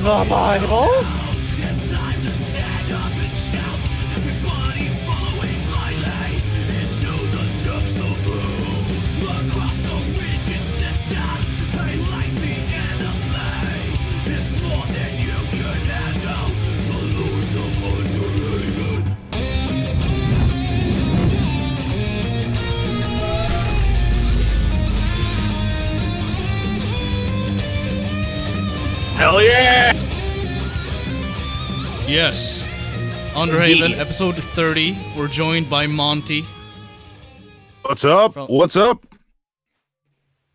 The Bible? Hell yeah! Yes. Underhaven, episode 30. We're joined by Monty. What's up? What's up?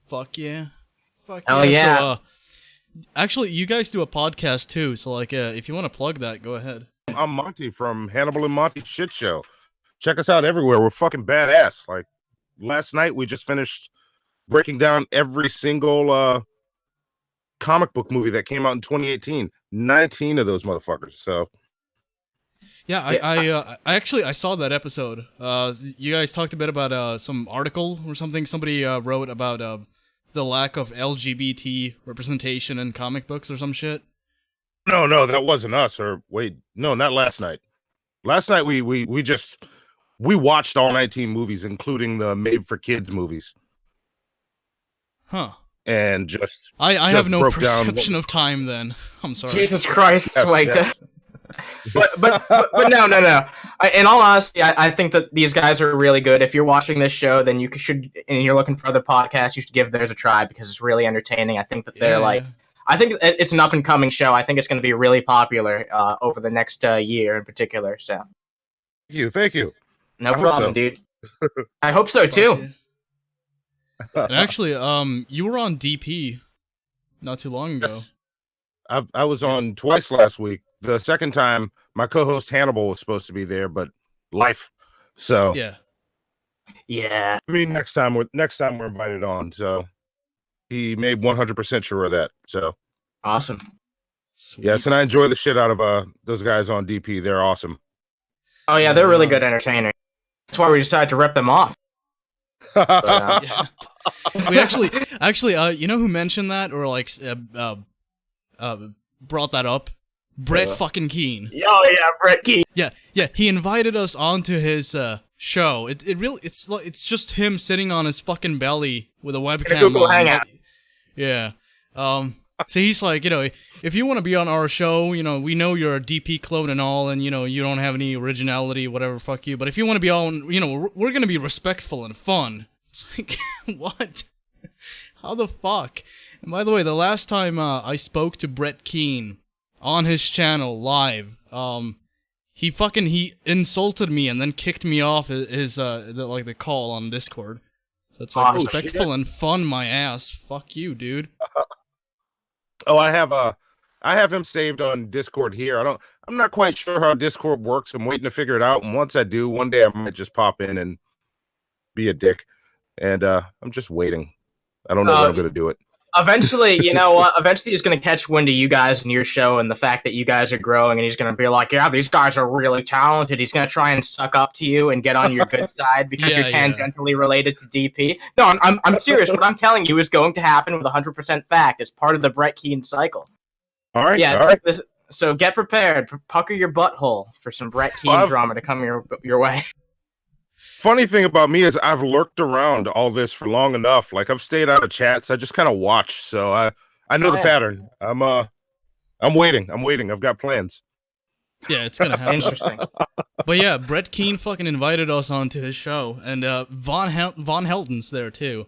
Fuck yeah. Fuck Hell yeah. So, actually, you guys do a podcast too, so like, if you want to plug that, go ahead. I'm Monty from Hannibal and Monty Shit Show. Check us out everywhere. We're fucking badass. Like, last night we just finished breaking down every single comic book movie that came out in 2018. 19 of those motherfuckers. So Yeah, I actually saw that episode. You guys talked a bit about some article or something somebody wrote about the lack of LGBT representation in comic books or some shit. No, that wasn't us. Or wait, no, not last night. Last night we watched all 19 movies, including the made for kids movies. Huh. And just I have no perception of time then. I'm sorry. Jesus Christ, Yes, like yes. but no. In all honesty, I think that these guys are really good. If you're watching this show, then you should, and you're looking for other podcasts, you should give theirs a try because it's really entertaining. I think that they're I think it's an up and coming show. I think it's going to be really popular over the next year in particular. So, thank you. No I hope problem, so. dude. I hope so too. Yeah. And actually, you were on DP not too long ago. Yes. I was on twice last week. The second time, my co-host Hannibal was supposed to be there, but life. So Yeah. Yeah. I mean, next time we're invited on. So he made 100% sure of that. So Awesome. Sweet. yes, and I enjoy the shit out of those guys on DP. They're awesome. Oh yeah, they're really good entertainers. That's why we decided to rip them off. Yeah. We actually, you know who mentioned that or like brought that up? Brett fucking Keane. Oh yeah, Brett Keane. Yeah, he invited us onto his show. It's just him sitting on his fucking belly with a webcam Google on. Hangout. Yeah. So he's like, if you want to be on our show, we know you're a DP clone and all, and you don't have any originality, whatever, fuck you. But if you want to be on, we're gonna be respectful and fun. It's like, what? How the fuck? And by the way, the last time I spoke to Brett Keane on his channel live, he insulted me and then kicked me off the call on Discord. So it's like respectful and fun, my ass. Fuck you, dude. Oh, I have him saved on Discord here. I'm not quite sure how Discord works. I'm waiting to figure it out. And once I do, one day I might just pop in and be a dick. And I'm just waiting. I don't know when I'm going to do it. Eventually, you know what? Eventually he's going to catch wind of you guys and your show and the fact that you guys are growing, and he's going to be like, yeah, these guys are really talented. He's going to try and suck up to you and get on your good side because you're tangentially related to DP. No, I'm serious. What I'm telling you is going to happen with 100% fact. It's part of the Brett Keane cycle. All right. Yeah. All right. So get prepared. Pucker your butthole for some Brett Keane drama to come your way. Funny thing about me is I've lurked around all this for long enough. Like I've stayed out of chats. I just kind of watch. So I know the pattern. I'm waiting. I've got plans. Yeah, it's gonna happen. Interesting. But yeah, Brett Keane fucking invited us onto his show, and Von Helton's there too.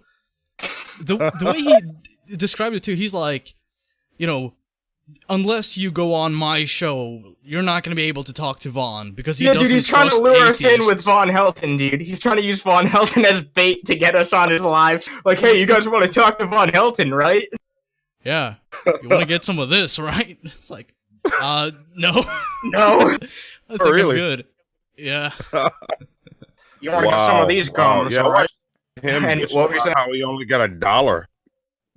The way he described it too, he's like, unless you go on my show, you're not going to be able to talk to Vaughn because he doesn't he's trying to trust lure us in atheists. with Von Helton, dude. He's trying to use Von Helton as bait to get us on his live. Like, hey, you guys want to talk to Von Helton, right? Yeah. You want to get some of this, right? It's like, no. No. I think really? I'm good. Yeah. You want to get some of these gums, Yeah, I right? watched him And bitch what were you about saying? how he only got $1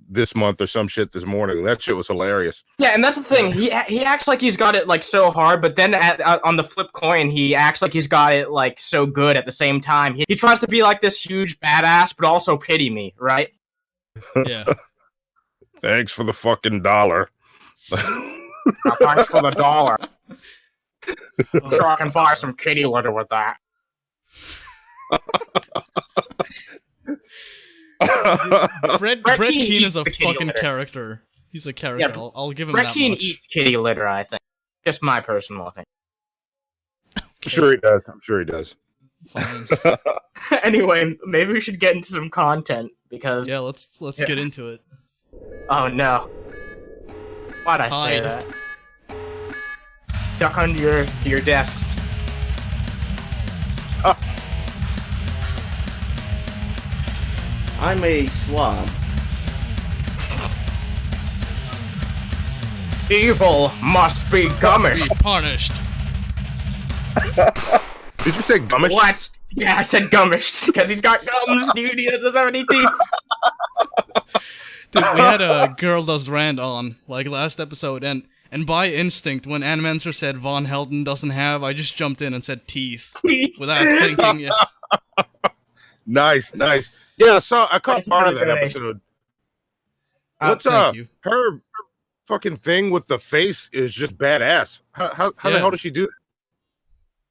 this month or some shit this morning. That shit was hilarious. Yeah, and that's the thing. He acts like he's got it like so hard, but then on the flip coin, he acts like he's got it like so good at the same time. He tries to be like this huge badass, but also pity me, right? Yeah. Thanks for the fucking $1. Thanks for the dollar. I'm sure I can buy some kitty litter with that. Brett Keane is a fucking character. He's a character. Yeah, I'll give him Brett that Keane much. Eats kitty litter, I think. Just my personal opinion. Okay. I'm sure he does. I'm sure he does. Fine. Anyway, maybe we should get into some content because let's get into it. Oh no! Why'd I say that? Duck under your desks. I'm a slob. Evil must be gummish. Be punished. Did you say gummish? What? Yeah, I said gummish because he's got gums, dude. He doesn't have any teeth. Dude, we had a Girl Does Rant on like last episode, and by instinct, when Animancer said Von Helton doesn't have, I just jumped in and said teeth without thinking. Yeah. Nice. Yeah, I caught part of that episode. What's her fucking thing with the face is just badass. How the hell does she do it?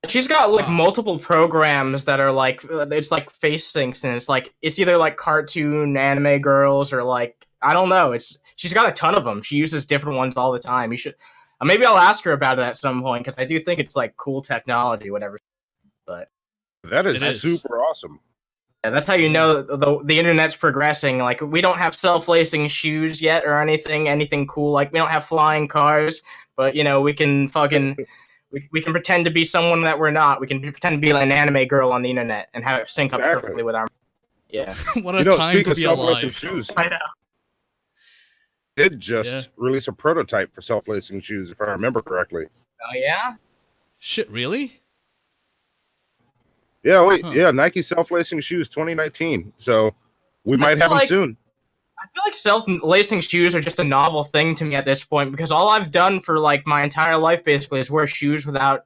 She's got like multiple programs that are like it's like face syncs, and it's either like cartoon anime girls or like I don't know. She's got a ton of them. She uses different ones all the time. You should maybe I'll ask her about it at some point because I do think it's like cool technology, whatever. But that is super awesome. Yeah, that's how you know the internet's progressing. Like we don't have self-lacing shoes yet or anything cool. Like we don't have flying cars, but you know we can fucking. We can pretend to be someone that we're not. We can pretend to be like an anime girl on the internet and have it sync up perfectly with our... Yeah. What a time to be alive. Shoes, I know. Did just release a prototype for self-lacing shoes, if I remember correctly. Oh, yeah? Shit, really? Yeah, wait. Huh. Yeah, Nike self-lacing shoes 2019. So we might have them soon. I feel like self-lacing shoes are just a novel thing to me at this point because all I've done for like my entire life basically is wear shoes without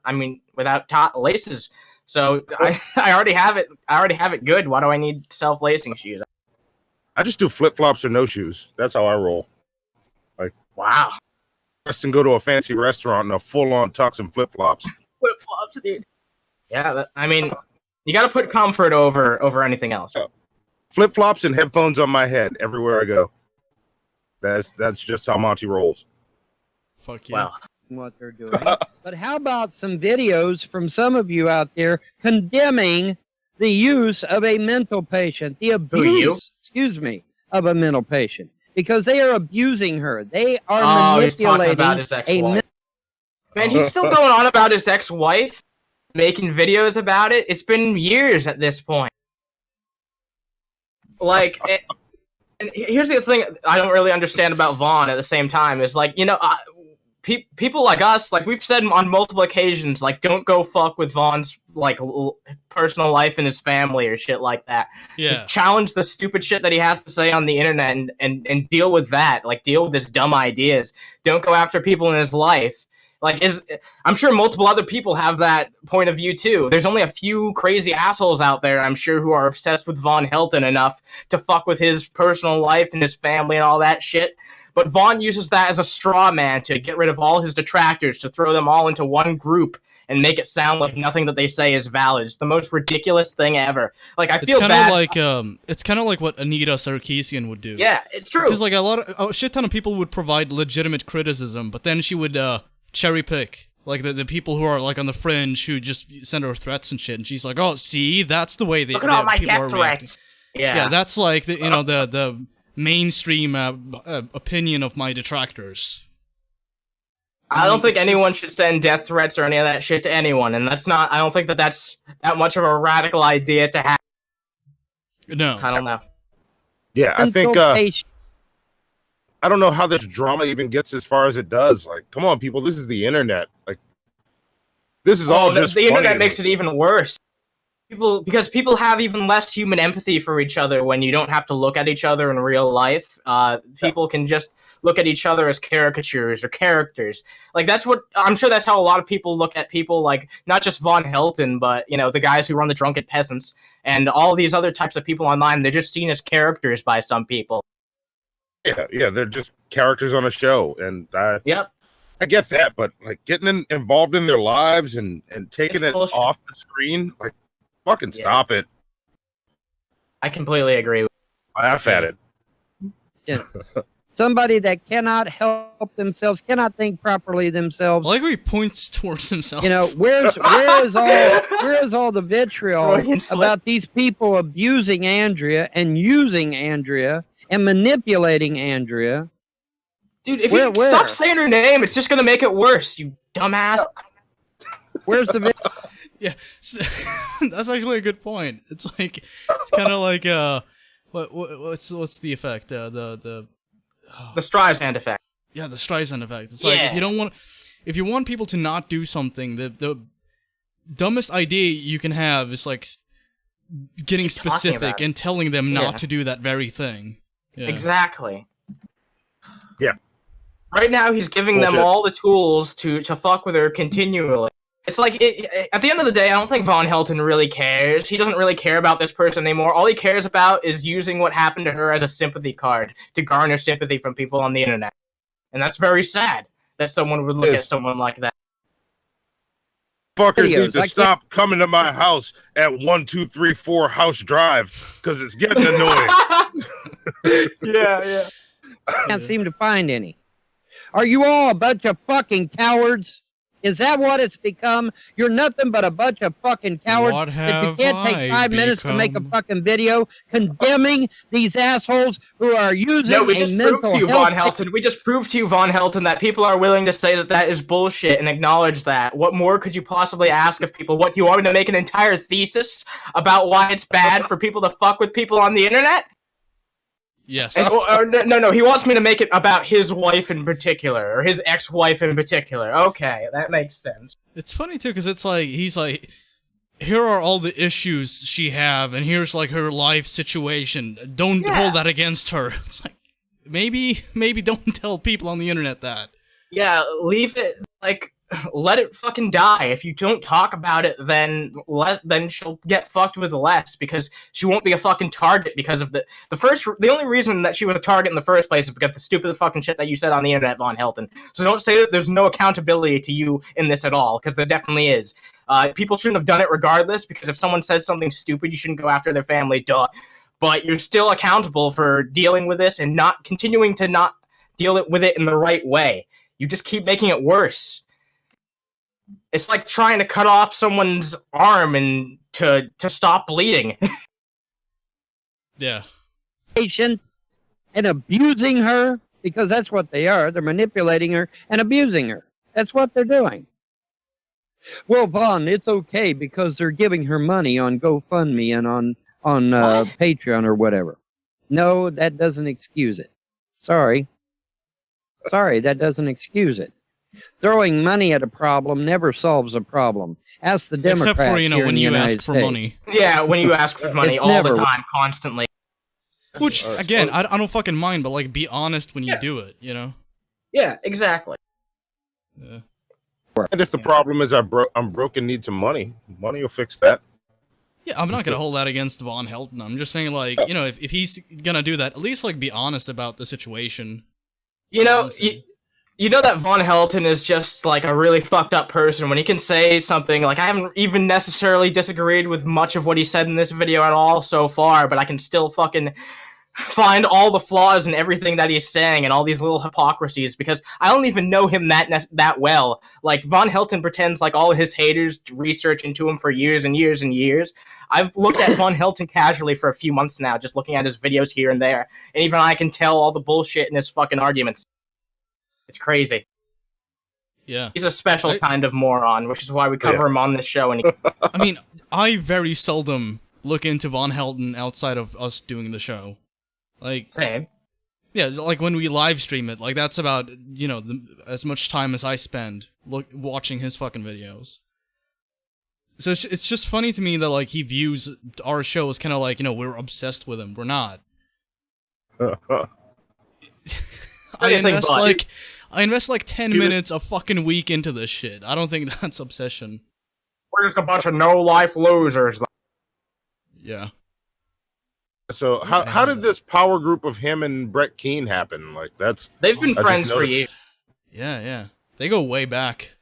laces. So I already have it. I already have it good. Why do I need self-lacing shoes? I just do flip-flops or no shoes. That's how I roll. Like wow. Just and go to a fancy restaurant in a full-on tux and flip-flops. Flip-flops, dude. Yeah, you got to put comfort over anything else. Flip-flops and headphones on my head everywhere I go. That's just how Monty rolls. Fuck yeah. Wow. What they're doing. But how about some videos from some of you out there condemning the use of a mental patient, the abuse, of a mental patient, because they are abusing her. They are manipulating about his ex-wife. Man, he's still going on about his ex-wife, making videos about it. It's been years at this point. Like, and here's the thing I don't really understand about Vaughn at the same time is like, you know, people like us, like we've said on multiple occasions, like don't go fuck with Vaughn's like personal life and his family or shit like that. Yeah. Challenge the stupid shit that he has to say on the internet and deal with that. Like deal with his dumb ideas. Don't go after people in his life. Like, I'm sure multiple other people have that point of view, too. There's only a few crazy assholes out there, I'm sure, who are obsessed with Von Helton enough to fuck with his personal life and his family and all that shit. But Vaughn uses that as a straw man to get rid of all his detractors, to throw them all into one group and make it sound like nothing that they say is valid. It's the most ridiculous thing ever. Like, I feel bad. It's kind of like what Anita Sarkeesian would do. Yeah, it's true. Because, like, a shit ton of people would provide legitimate criticism, but then she would, cherry pick like the people who are like on the fringe who just send her threats and shit, and she's like, "Oh, see, that's the way look at all my people death are threats." Yeah, that's like the mainstream opinion of my detractors. I don't think anyone should send death threats or any of that shit to anyone, and that's not. I don't think that's that much of a radical idea to have. No, I don't know. Yeah, I think. I don't know how this drama even gets as far as it does. Like, come on, people, this is the internet. Like, this is all just the internet makes it even worse. Because people have even less human empathy for each other when you don't have to look at each other in real life. People can just look at each other as caricatures or characters. Like, I'm sure that's how a lot of people look at people, like, not just Von Helton, but, you know, the guys who run the Drunken Peasants and all these other types of people online. They're just seen as characters by some people. Yeah, they're just characters on a show, and yep. I get that, but like getting involved in their lives and taking It's it bullshit. off the screen, like fucking Yeah. stop it. I completely agree. Laugh at it. Yeah. Somebody that cannot help themselves, cannot think properly themselves. I like how he points towards himself. You know, where is all the vitriol Freudian slip. about these people abusing Andrea and using Andrea and manipulating Andrea? Dude, if Where- you where? stop saying her name, it's just gonna make it worse, you dumbass. Where's the Yeah, that's actually a good point. It's like it's kind of like what's the effect? The Streisand effect. yeah, the Streisand effect. It's like if you want people to not do something, the dumbest idea you can have is like getting Keep talking specific about it. and telling them not Yeah. to do that very thing. Yeah. Exactly. Yeah. Right now, he's giving them Bullshit. all the tools to fuck with her continually. It's like, at the end of the day, I don't think Von Helton really cares. He doesn't really care about this person anymore. All he cares about is using what happened to her as a sympathy card to garner sympathy from people on the internet. And that's very sad that someone would look Yes. at someone like that. Fuckers Videos, need to I can't- stop coming to my house at 1-2-3-4 House Drive because it's getting annoying. Yeah. can't seem to find any. Are you all a bunch of fucking cowards? Is that what it's become? You're nothing but a bunch of fucking cowards What that you have can't take I 5 minutes to make a become? fucking video condemning these assholes who are using No, we a just mental proved to you, health Von Helton. We just proved to you, Von Helton, that people are willing to say that that is bullshit and acknowledge that. What more could you possibly ask of people? What, do you want me to make an entire thesis about why it's bad for people to fuck with people on the internet? Yes. No, he wants me to make it about his wife in particular, or his ex-wife in particular. Okay, that makes sense. It's funny too, because it's like he's like, here are all the issues she have, and here's like her life situation. Don't Yeah. hold that against her. It's like maybe don't tell people on the internet that. Yeah, leave it, like, let it fucking die. If you don't talk about it, then she'll get fucked with less, because she won't be a fucking target because of the only reason that she was a target in the first place is because the stupid fucking shit that you said on the internet, Von Helton. So don't say that there's no accountability to you in this at all, because there definitely is. People shouldn't have done it regardless, because if someone says something stupid, you shouldn't go after their family, duh. But you're still accountable for dealing with this and not continuing to not deal with it in the right way. You just keep making it worse. It's like trying to cut off someone's arm and to stop bleeding. Yeah. patient and abusing her, because that's what they are. They're manipulating her and abusing her. That's what they're doing. Well, Vaughn, it's okay because they're giving her money on GoFundMe and on Patreon or whatever. No, that doesn't excuse it. Sorry, that doesn't excuse it. Throwing money at a problem never solves a problem. Ask the Democrats Except for here when in the you United ask for States. money. Yeah, when you ask for money It's all the never- time, constantly. Which again, I don't fucking mind, but like be honest when you do it. You know. Yeah, exactly. Yeah. And if the problem is I'm broke and need some money will fix that. Yeah, I'm not gonna hold that against Von Helton. I'm just saying, like, you know, if he's gonna do that, at least like be honest about the situation. You know, Honestly. you know that Von Helton is just like a really fucked up person when he can say something like, I haven't even necessarily disagreed with much of what he said in this video at all so far, but I can still fucking find all the flaws in everything that he's saying and all these little hypocrisies, because I don't even know him that well. Like, Von Helton pretends like all his haters research into him for years and years and years. I've looked at Von Helton casually for a few months now, just looking at his videos here and there, and even I can tell all the bullshit in his fucking arguments. It's crazy. Yeah. He's a special I- kind of moron, which is why we cover him on this show. And I mean, I very seldom look into Von Helton outside of us doing the show. Like, same. yeah, like when we live stream it, like that's about, you know, as much time as I spend watching his fucking videos. So it's just funny to me that like he views our show as kind of like, you know, we're obsessed with him. We're not. Anything but. I invest like 10 minutes a fucking week into this shit. I don't think that's obsession. We're just a bunch of no-life losers. Yeah. So how did this power group of him and Brett Keane happen? Like They've been I just friends for noticed- years. Yeah, yeah. They go way back.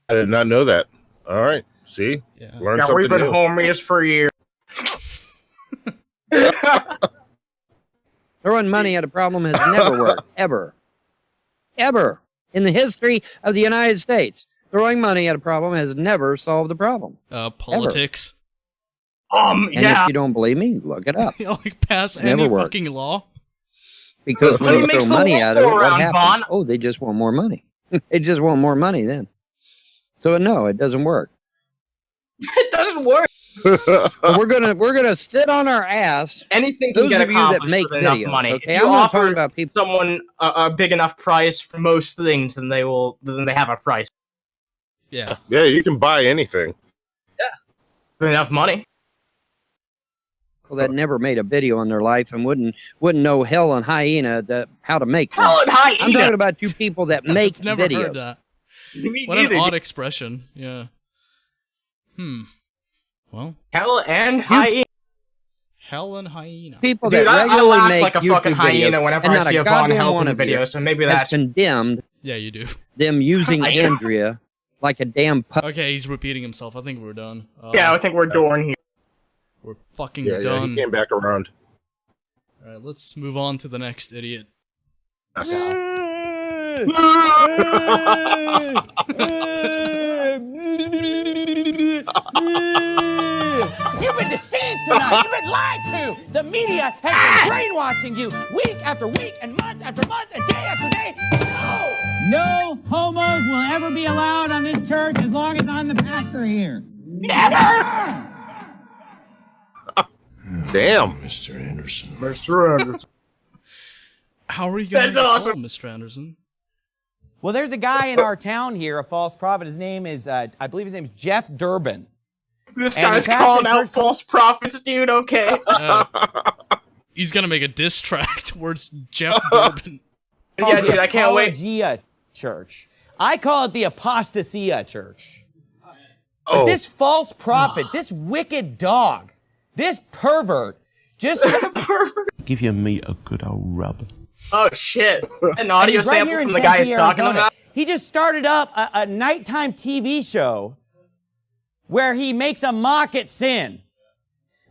I did not know that. All right. See? Yeah. Learn Yeah, something we've been new. homies for years. Throwing money at a problem has never worked. Ever. Ever. In the history of the United States, throwing money at a problem has never solved the problem. Politics. And Yeah. if you don't believe me, look it up. Like pass Never any worked. fucking law. Because when Money you makes throw the money world at it, go what round, happens? Bon. Oh, they just want more money. They just want more money then. So no, it doesn't work. It doesn't work. But we're gonna sit on our ass. Anything can Those get of you that accomplished make with enough videos, money. okay? If I'm you not talking offer about people. someone a big enough price for most things, then they have a price. Yeah. Yeah, you can buy anything. With enough money. People that never made a video in their life and wouldn't know hell and hyena how to make one. Hell and hyena. I'm talking about you people that make I've never videos. heard that. Me What an neither. odd expression. Yeah. Well, Hell and hyena. hell and hyena. People Dude, that I regularly laugh make like a YouTube fucking hyena videos, whenever and I not see a Von goddamn one Helton of you video, so maybe has that's... condemned Yeah, you do. them using I do. Andrea like a damn puppet. Okay, he's repeating himself. I think we're done. Yeah, I think we're doing here. We're fucking Yeah, done. he came back around. All right, let's move on to the next idiot. You've been deceived tonight. You've been lied to. The media has been brainwashing you week after week and month after month and day after day. No homos will ever be allowed on this church as long as I'm the pastor here. Never! Damn. Mr. Anderson. Mr. Anderson. How are you going That's to awesome. Mr. Anderson? Well, there's a guy in our town here, a false prophet. His name is, I believe his name is Jeff Durbin. This And guy's the pastor calling out church- false prophets, dude, okay. He's gonna make a diss track towards Jeff Durbin. Yeah, dude, I can't wait. Apologia Church. I call it the Apostasia Church. Oh. But this false prophet, this wicked dog, this pervert, just Give your meat a good old rub. Oh, shit. An audio he's right sample here in from the guy he's Tempe, talking Arizona. about? He just started up a nighttime TV show where he makes a mock at sin,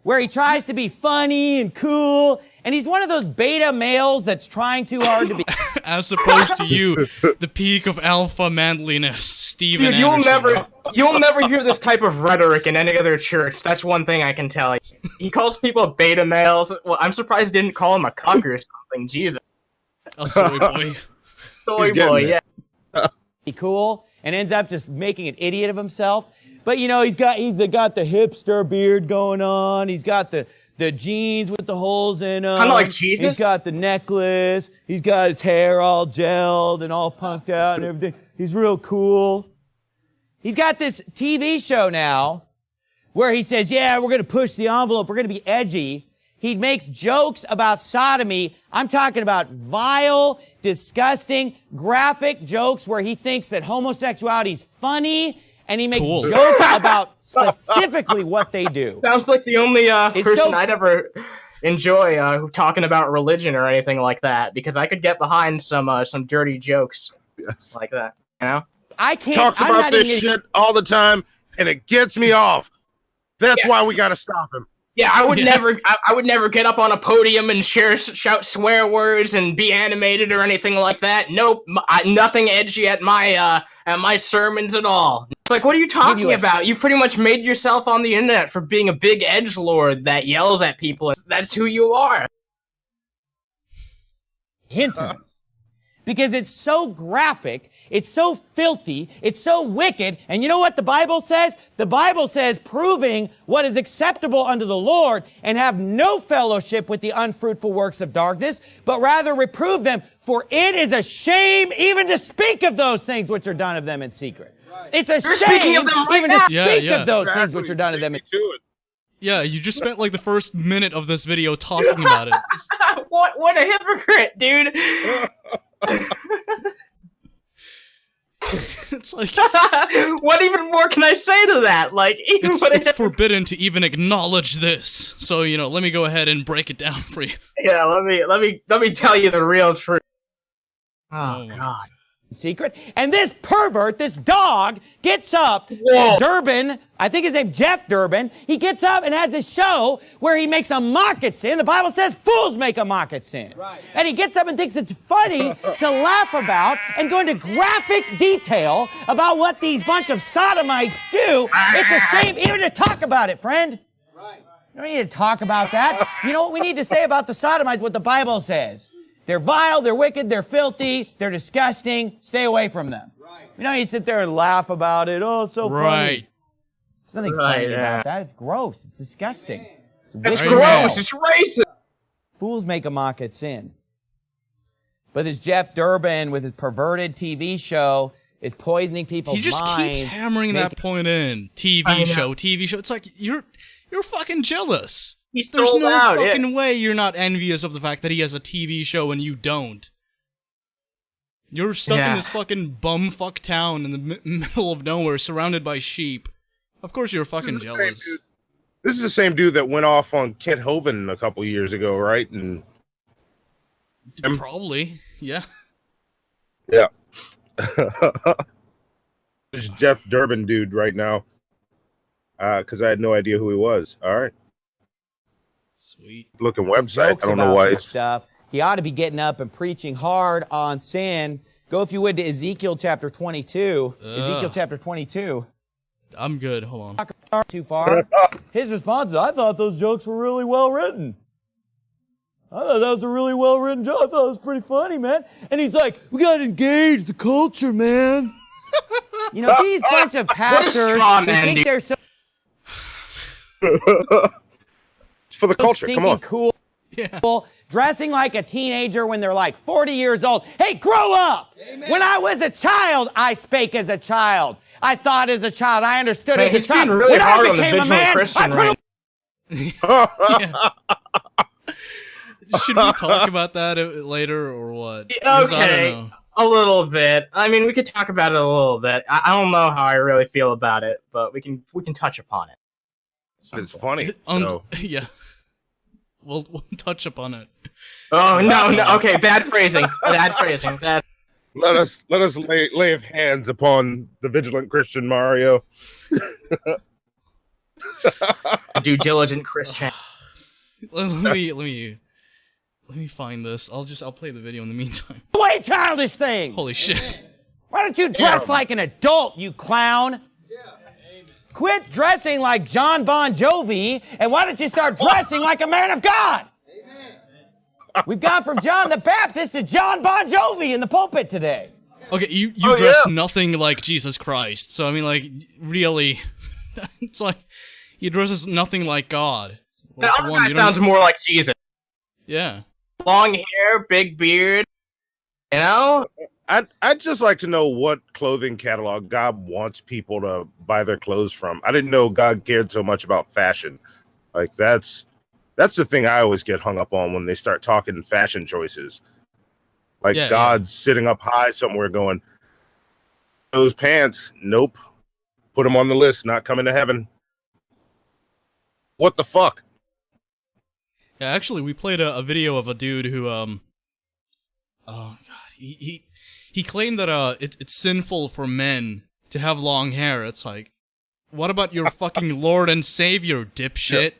where he tries to be funny and cool, and he's one of those beta males that's trying too hard to be. As opposed to you, the peak of alpha manliness, Steven Dude, Anderson. you'll never hear this type of rhetoric in any other church. That's one thing I can tell you. He calls people beta males. Well, I'm surprised he didn't call him a cuck or something. Jesus. A soy boy. Soy getting boy, there. yeah. Be cool and ends up just making an idiot of himself. But you know, he's got the hipster beard going on. He's got the jeans with the holes in them. Kinda like Jesus? He's got the necklace. He's got his hair all gelled and all punked out and everything. He's real cool. He's got this TV show now where he says, yeah, we're going to push the envelope. We're going to be edgy. He makes jokes about sodomy. I'm talking about vile, disgusting, graphic jokes where he thinks that homosexuality is funny, and he makes Cool. jokes about specifically what they do. Sounds like the only person so- I'd ever enjoy talking about religion or anything like that, because I could get behind some dirty jokes Yes. like that, you know? I can't. Talks I'm about not this even- shit all the time, and it gets me off. That's why we gotta stop him. Yeah, I would Yeah. never get up on a podium and shout swear words and be animated or anything like that. Nope, nothing edgy at my sermons at all. It's like, what are you talking about? You pretty much made yourself on the internet for being a big edgelord that yells at people. That's who you are. Hint of it. Because it's so graphic, it's so filthy, it's so wicked, and you know what the Bible says? The Bible says, proving what is acceptable unto the Lord, and have no fellowship with the unfruitful works of darkness, but rather reprove them, for it is a shame even to speak of those things which are done of them in secret. It's a You're speaking shame of them right even now. to speak Yeah. of those things which are done of them in Exactly. Do it. Yeah, you just spent like the first minute of this video talking about it. What a hypocrite, dude. It's like What even more can I say to that? Like, even what a it's forbidden to even acknowledge this. So, you know, let me go ahead and break it down for you. Yeah, let me tell you the real truth. Oh Oh my- God. secret. And this pervert, this dog, gets up. Durbin, I think his name Jeff Durbin, he gets up and has this show where he makes a mock at sin. The Bible says fools make a mock at sin. Right. And he gets up and thinks it's funny to laugh about and go into graphic detail about what these bunch of sodomites do. It's a shame even to talk about it, friend. Right. You don't need to talk about that. You know what we need to say about the sodomites, what the Bible says. They're vile, they're wicked, they're filthy, they're disgusting. Stay away from them. Right. You know, you sit there and laugh about it. Oh, it's so funny. There's nothing funny about that. It's gross. It's disgusting. It's gross. It's racist. Fools make a mock at sin. But this Jeff Durbin with his perverted TV show is poisoning people's minds. He just keeps hammering that point in. TV show. It's like, you're fucking jealous. There's no fucking way you're not envious of the fact that he has a TV show and you don't. You're stuck in this fucking bumfuck town in the middle of nowhere, surrounded by sheep. Of course you're fucking jealous. This is the same dude that went off on Kent Hovind a couple years ago, right? And probably, yeah. Yeah. This Jeff Durbin dude right now. Because I had no idea who he was. All right. Sweet. Looking website. I don't know why. Stuff. He ought to be getting up and preaching hard on sin. Go, if you would, to Ezekiel chapter 22. Ezekiel chapter 22. I'm good. Hold on. Too far. His response is, I thought those jokes were really well written. I thought that was a really well written joke. I thought it was pretty funny, man. And he's like, we got to engage the culture, man. You know, these bunch of pastors, they think they're so... For the culture, come on. Cool, dressing like a teenager when they're like 40 years old. Hey, grow up! Amen. When I was a child, I spake as a child. I thought as a child. I understood as a child. Really when hard I became a man, Should we talk about that later or what? Okay, I don't know. A little bit. I mean, we could talk about it a little bit. I don't know how I really feel about it, but we can touch upon it. It's funny. Yeah. We'll touch upon it. Oh no. Okay, bad phrasing. Bad phrasing. Let us lay hands upon the vigilant Christian Mario. Due diligent Christian. Let me find this. I'll play the video in the meantime. Way childish things. Holy shit. Why don't you dress like an adult, you clown? Quit dressing like John Bon Jovi, and why don't you start dressing like a man of God? Amen. We've gone from John the Baptist to John Bon Jovi in the pulpit today. Okay, you dress nothing like Jesus Christ. So, I mean, like, really, it's like, he dresses nothing like God. That other guy sounds more like Jesus. Yeah. Long hair, big beard, you know? I'd just like to know what clothing catalog God wants people to buy their clothes from. I didn't know God cared so much about fashion. Like that's the thing I always get hung up on when they start talking fashion choices. Like God's sitting up high somewhere going, those pants, nope. Put them on the list, not coming to heaven. What the fuck? Yeah, actually, we played a video of a dude who, oh god, he claimed that it's sinful for men to have long hair. It's like, what about your fucking Lord and Savior, dipshit? Yep.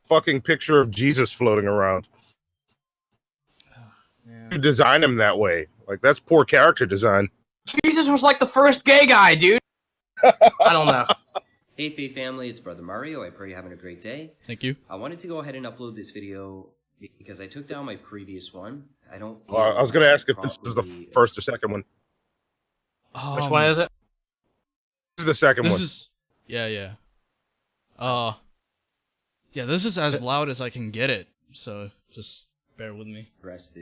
Fucking picture of Jesus floating around. You design him that way. Like, that's poor character design. Jesus was like the first gay guy, dude. I don't know. Hey, Faith family, it's Brother Mario. I pray you're having a great day. Thank you. I wanted to go ahead and upload this video because I took down my previous one. I don't. I was going to ask if this was the first or second one. Which one is it? This is the second one. This is, yeah. Yeah, this is as loud as I can get it, so just bear with me.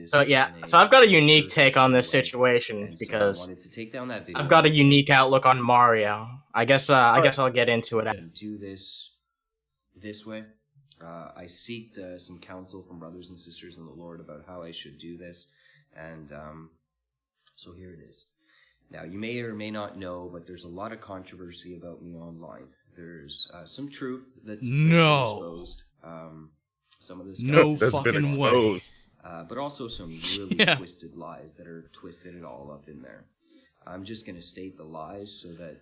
So I've got a unique take on this situation because I've got a unique outlook on Mario. I guess I'll get into it. Do this way. I seeked some counsel from brothers and sisters in the Lord about how I should do this, and so here it is. Now, you may or may not know, but there's a lot of controversy about me online. There's some truth that's exposed. Some of this fucking way. but also some really twisted lies that are twisted it all up in there. I'm just going to state the lies so that,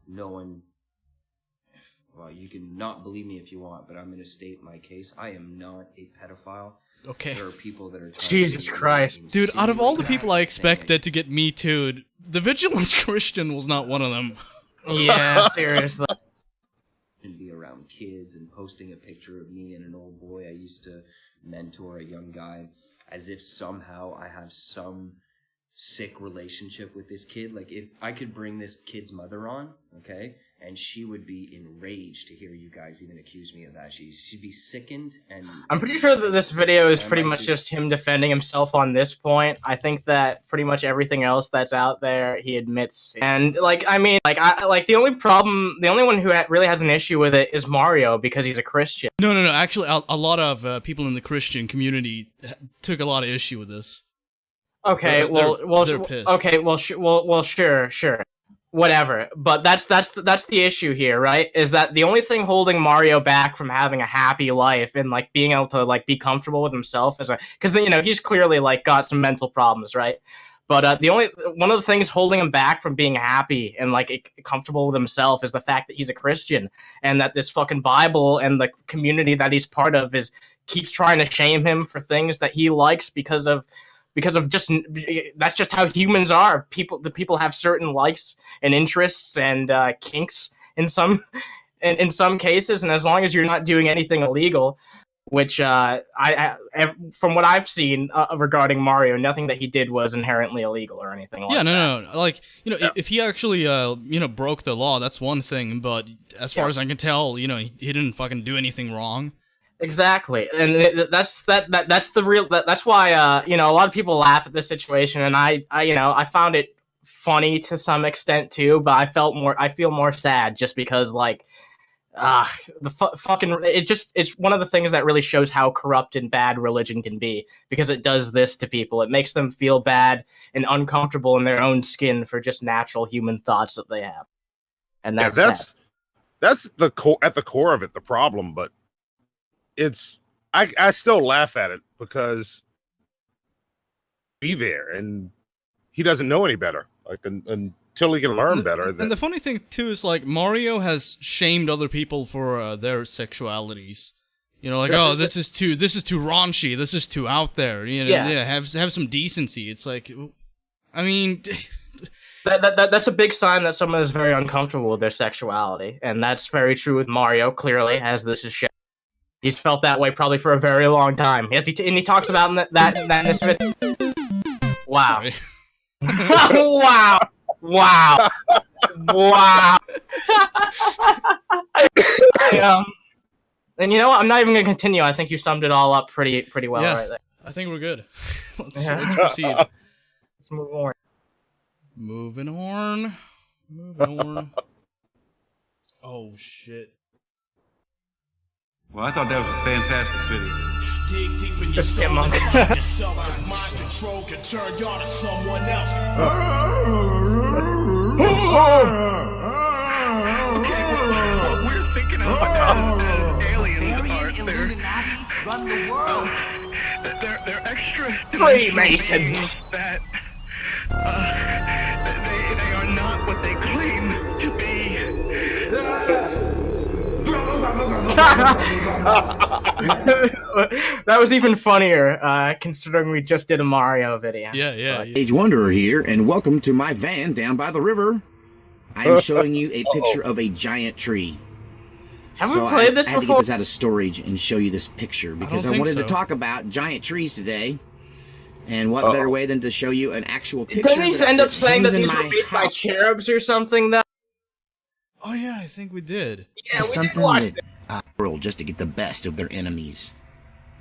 no one... Well, you can not believe me if you want, but I'm going to state my case. I am not a pedophile. Okay. There are people that are trying Jesus to Christ. Dude, out of all the people I expected to get Me Too'd, the Vigilant Christian was not one of them. Yeah, seriously. And be around kids and posting a picture of me and an old boy I used to mentor, a young guy, as if somehow I have some sick relationship with this kid. Like, if I could bring this kid's mother on, okay, and she would be enraged to hear you guys even accuse me of that. She'd be sickened, and I'm pretty sure that this video is pretty much just him defending himself on this point. I think that pretty much everything else that's out there, he admits. And the only one who really has an issue with it is Mario because he's a Christian. No. Actually, a lot of people in the Christian community took a lot of issue with this. Okay, they're pissed. Okay, sure. Whatever, but that's the issue here, right? Is that the only thing holding Mario back from having a happy life and being able to be comfortable with himself because he's clearly got some mental problems, right? But one of the things holding him back from being happy and comfortable with himself is the fact that he's a Christian and that this fucking Bible and the community that he's part of keeps trying to shame him for things that he likes because of that's just how humans are. People have certain likes and interests and kinks in some cases, and as long as you're not doing anything illegal, which I from what I've seen regarding Mario, nothing that he did was inherently illegal or anything like that. No. If he actually broke the law, that's one thing, but as far as I can tell, he didn't fucking do anything wrong. Exactly, and that's the real. That's why a lot of people laugh at this situation, and I found it funny to some extent too. But I feel more sad just because it's one of the things that really shows how corrupt and bad religion can be, because it does this to people. It makes them feel bad and uncomfortable in their own skin for just natural human thoughts that they have, and that's the at the core of it, the problem, but. I still laugh at it because be there and he doesn't know any better until he can learn better. And the funny thing too is Mario has shamed other people for their sexualities. This is too raunchy, this is too out there. Have some decency. It's that's a big sign that someone is very uncomfortable with their sexuality, and that's very true with Mario. Clearly, as this is shown. He's felt that way probably for a very long time. And he talks about that in this video. Wow. Wow. And you know what? I'm not even going to continue. I think you summed it all up pretty well right there. I think we're good. Let's proceed. Let's move on. Moving on. Oh, shit. Well, I thought that was a fantastic video. Dig deep in yourself, cause mind control can turn y'all to someone else. What we're thinking of aliens are run the world. They're extra Freemasons. that they are not what they claim to be. That was even funnier, considering we just did a Mario video. Yeah. Age Wanderer here, and welcome to my van down by the river. I am showing you a picture of a giant tree. Have we played this I had to before? get this out of storage and show you this picture because I wanted so. to talk about giant trees today. And what better way than to show you an actual picture? Didn't he end up saying that hangs these in were my made by house. cherubs or something? Oh yeah, I think we did. Yeah, we did Something watch that world just to get the best of their enemies.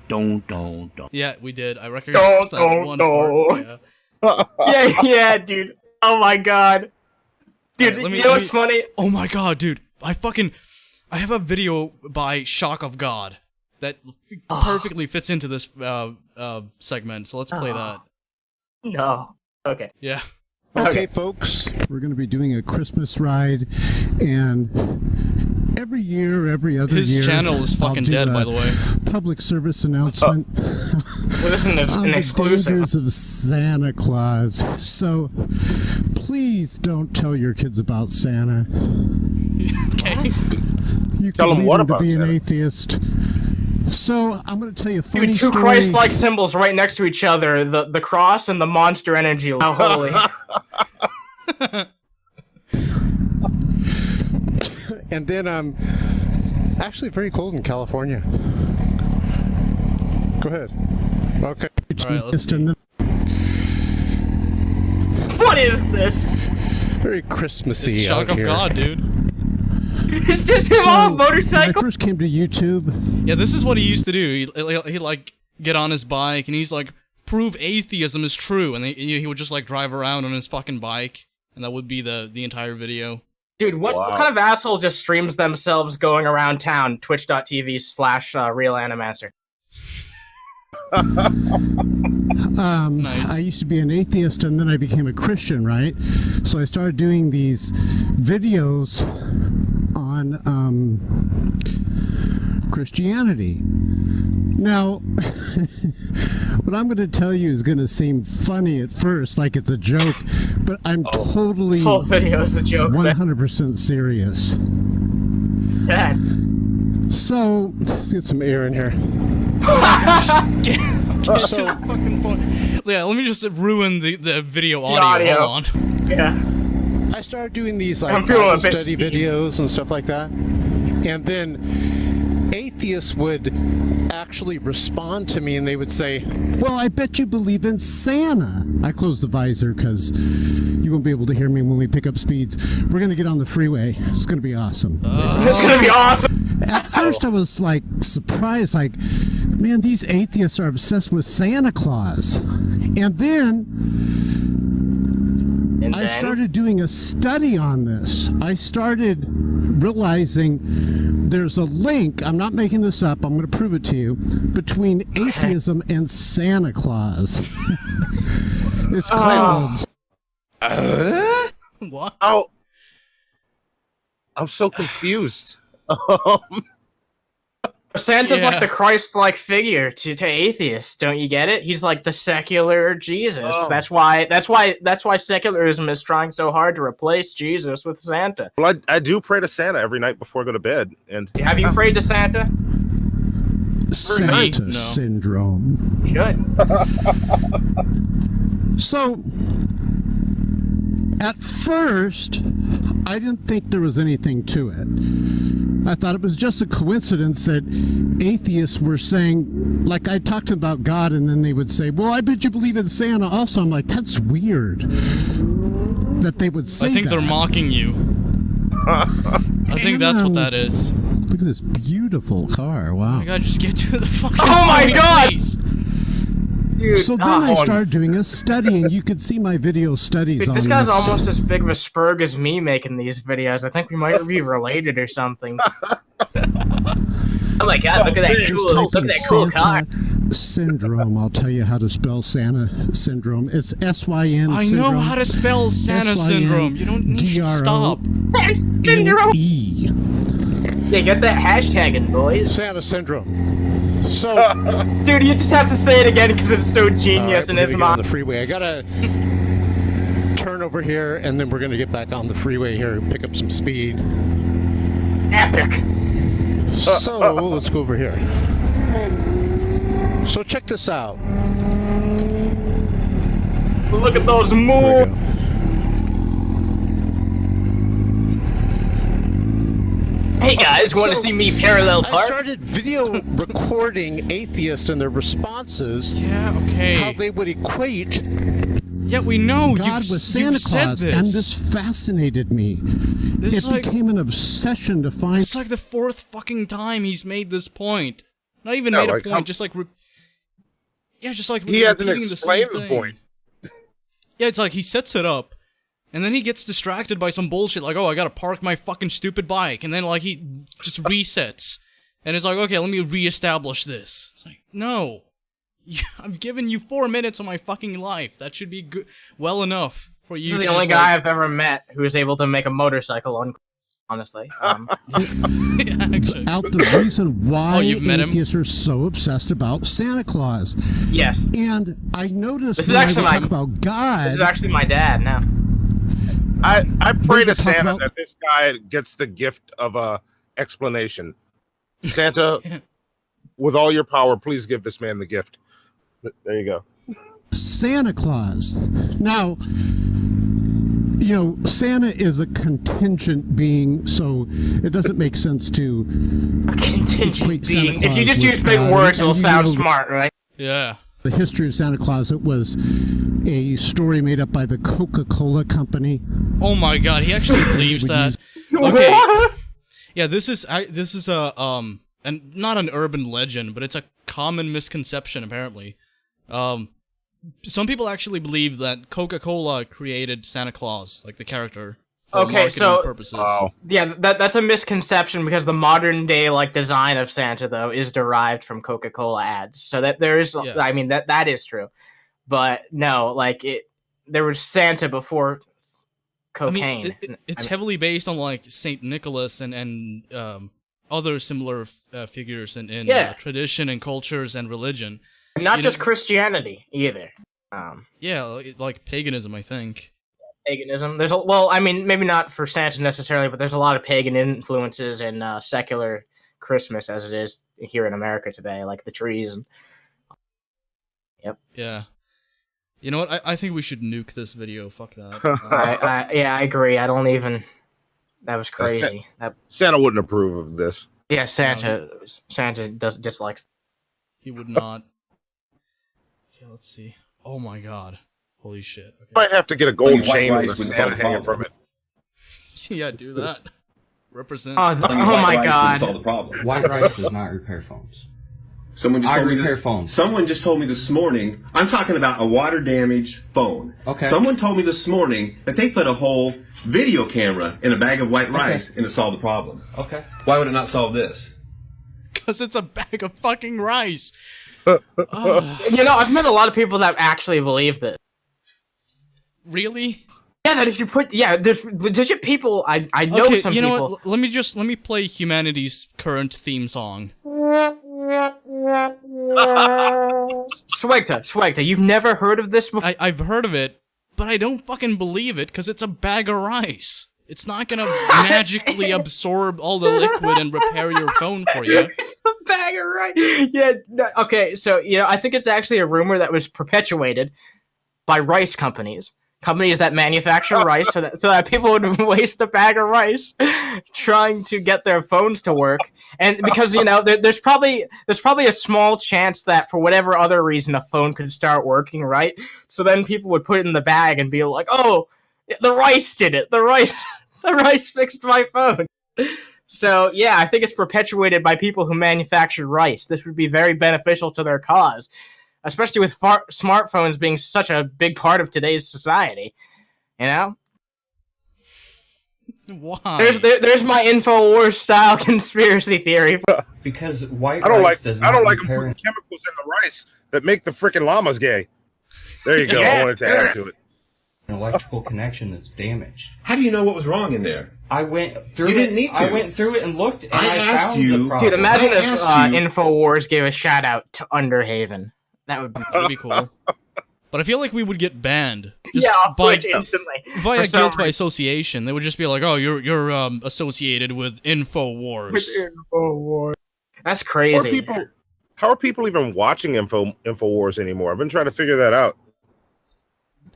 Don't. Yeah, we did. I recognize that one part. Yeah, dude. Oh my god. Dude, Right, you know what's funny? Oh my god, dude. I have a video by Shock of God that perfectly fits into this segment, so let's play that. No. Okay. Yeah. Okay, folks, we're going to be doing a Christmas ride, and every year, every other His year. channel is fucking dead, by the way. Public service announcement. So this isn't on an the exclusive. dangers of Santa Claus. So, please don't tell your kids about Santa. Okay. You Tell can them lead what them to about be Santa? an atheist. So, I'm going to tell you a funny Dude, two story. Christ-like symbols right next to each other, the cross and the monster energy. How holy. And then, actually very cold in California. Go ahead. Okay. All right, let's see. What is this? Very Christmassy It's Shock out of here. God, dude. It's just him on a motorcycle. When I first came to YouTube, Yeah, this is what he used to do. He like get on his bike and he's like, prove atheism is true, and he would just like drive around on his fucking bike, and that would be the entire video. Dude, what kind of asshole just streams themselves going around town? Twitch.tv/RealAnimancer. Nice. I used to be an atheist and then I became a Christian, right? So I started doing these videos on Christianity. Now, what I'm going to tell you is going to seem funny at first, like it's a joke, but I'm totally This whole video is a joke. 100% serious. Sad. So, let's get some air in here. Get to the fucking point. Yeah, let me just ruin the video audio. Hold on. Yeah. I started doing these like I'm feeling a Bible bit study steamy. videos and stuff like that, and then atheists would actually respond to me and they would say, "Well, I bet you believe in Santa." I closed the visor because you won't be able to hear me when we pick up speeds. We're gonna get on the freeway. It's gonna be awesome. It's gonna be awesome. At first, I was like surprised, like, man, these atheists are obsessed with Santa Claus, and then I started doing a study on this. I started realizing there's a link, I'm not making this up, I'm going to prove it to you, between atheism and Santa Claus. It's called... What? Oh, I'm so confused. Santa's like the Christ-like figure to atheists. Don't you get it? He's like the secular Jesus. Oh. That's why secularism is trying so hard to replace Jesus with Santa. Well, I do pray to Santa every night before I go to bed. And Have you prayed to Santa? Santa No. syndrome. You should. So, at first, I didn't think there was anything to it. I thought it was just a coincidence that atheists were saying, like I talked about God, and then they would say, well, I bet you believe in Santa also. I'm like, that's weird that they would say I think that. they're mocking you. I think that's what that is. Look at this beautiful car. Wow. Oh my god, just get to the fucking Oh my point, God! please. Dude, So then I started doing a study, and you could see my video studies Dude, on this guy's almost as big of a spurg as me making these videos. I think we might be related or something. Oh my god, look at that cool car. Syndrome. I'll tell you how to spell Santa syndrome. It's S-Y-N I syndrome. know how to spell Santa syndrome. You don't need to stop. Syndrome. E. Yeah, get that hashtagging, boys. Santa syndrome. So, dude, you just have to say it again because it's so genius in his on mind. the freeway. I gotta turn over here, and then we're gonna get back on the freeway here and pick up some speed. Epic. So let's go over here. So check this out. Look at those moves. Hey guys, want to see me parallel I park? started video recording atheists and their responses. Yeah, okay. How they would equate Yeah, we know. God with Santa Claus, and this fascinated me. This It became an obsession to find. It's like the fourth fucking time he's made this point. Not even Yeah, made like a point, just like just like he hasn't repeating explained the the same point. thing. Yeah, it's like he sets it up, and then he gets distracted by some bullshit like, oh, I gotta park my fucking stupid bike, and then like he just resets, and it's like, okay, let me reestablish this. It's like, no, I've given you 4 minutes of my fucking life. That should be good, well enough for you. This is to the only just, guy like, I've ever met who is able to make a motorcycle on. honestly. Out the reason why you've met him? atheists are so obsessed about Santa Claus. Yes. And I noticed This is when actually I talk about God. This is actually my dad now. I pray to talk Santa about- that this guy gets the gift of a explanation. Santa, with all your power, please give this man the gift. There you go. Santa Claus. Now, you know, Santa is a contingent being, so it doesn't make sense to Contingent Santa being. If you Claus just with use big God. words, it'll And you sound know smart, right? Yeah. The history of Santa Claus, it was a story made up by the Coca-Cola Company. Oh my God, he actually believes that. Okay. Yeah, this is and not an urban legend, but it's a common misconception apparently. Some people actually believe that Coca-Cola created Santa Claus, like the character, for marketing purposes. Yeah, that's a misconception because the modern day like design of Santa though is derived from Coca-Cola ads. So that there is, I mean that is true, but no, like there was Santa before cocaine. I mean, it's heavily based on like Saint Nicholas and other similar figures in tradition and cultures and religion. Not just Christianity either. Yeah, like paganism, I think. Paganism. There's I mean, maybe not for Santa necessarily, but there's a lot of pagan influences in secular Christmas as it is here in America today, like the trees. And... Yep. Yeah. You know what? I think we should nuke this video. Fuck that. I agree. I don't even. That was crazy. Santa wouldn't approve of this. Yeah, Santa dislikes. He would not. Okay, let's see. Oh my God. Holy shit. Okay. Might have to get a gold chain with a Santa hanging from it. Yeah, do that. Represent. Oh my God. Solve the problem. White rice does not repair phones. Someone just told me repair phones. Someone just told me this morning. I'm talking about a water-damaged phone. Okay. Someone told me this morning that they put a whole video camera in a bag of white rice and it solved the problem. Okay. Why would it not solve this? Because it's a bag of fucking rice. You know, I've met a lot of people that actually believe this. Really? Yeah, that if you put there's legit people. I know some people. You know what? Let me play humanity's current theme song. Swagta, you've never heard of this before? I've heard of it, but I don't fucking believe it because it's a bag of rice. It's not gonna magically absorb all the liquid and repair your phone for you. It's a bag of rice. Yeah. Okay. So I think it's actually a rumor that was perpetuated by rice companies that manufacture rice, so that people would waste a bag of rice trying to get their phones to work, and because there's probably a small chance that for whatever other reason a phone could start working, right? So then people would put it in the bag and be like, "Oh, the rice did it. The rice fixed my phone." So yeah, I think it's perpetuated by people who manufacture rice. This would be very beneficial to their cause, especially with smartphones being such a big part of today's society. You know? Why? There's my InfoWars style conspiracy theory. Because white I don't rice like does I don't not like them repair. putting chemicals in the rice that make the freaking llamas gay. There you go. Yeah. I wanted to add to it. An electrical connection that's damaged. How do you know what was wrong in there? I went through You didn't need to. I went through it and looked, and I asked found you- the problem. Dude, imagine I if asked you- InfoWars gave a shout out to Underhaven. That'd be cool. But I feel like we would get banned. Just I'll switch instantly. Via For some guilt by reason. association. They would just be like, "Oh, you're associated with InfoWars." InfoWars. That's crazy. How are people even watching InfoWars anymore? I've been trying to figure that out.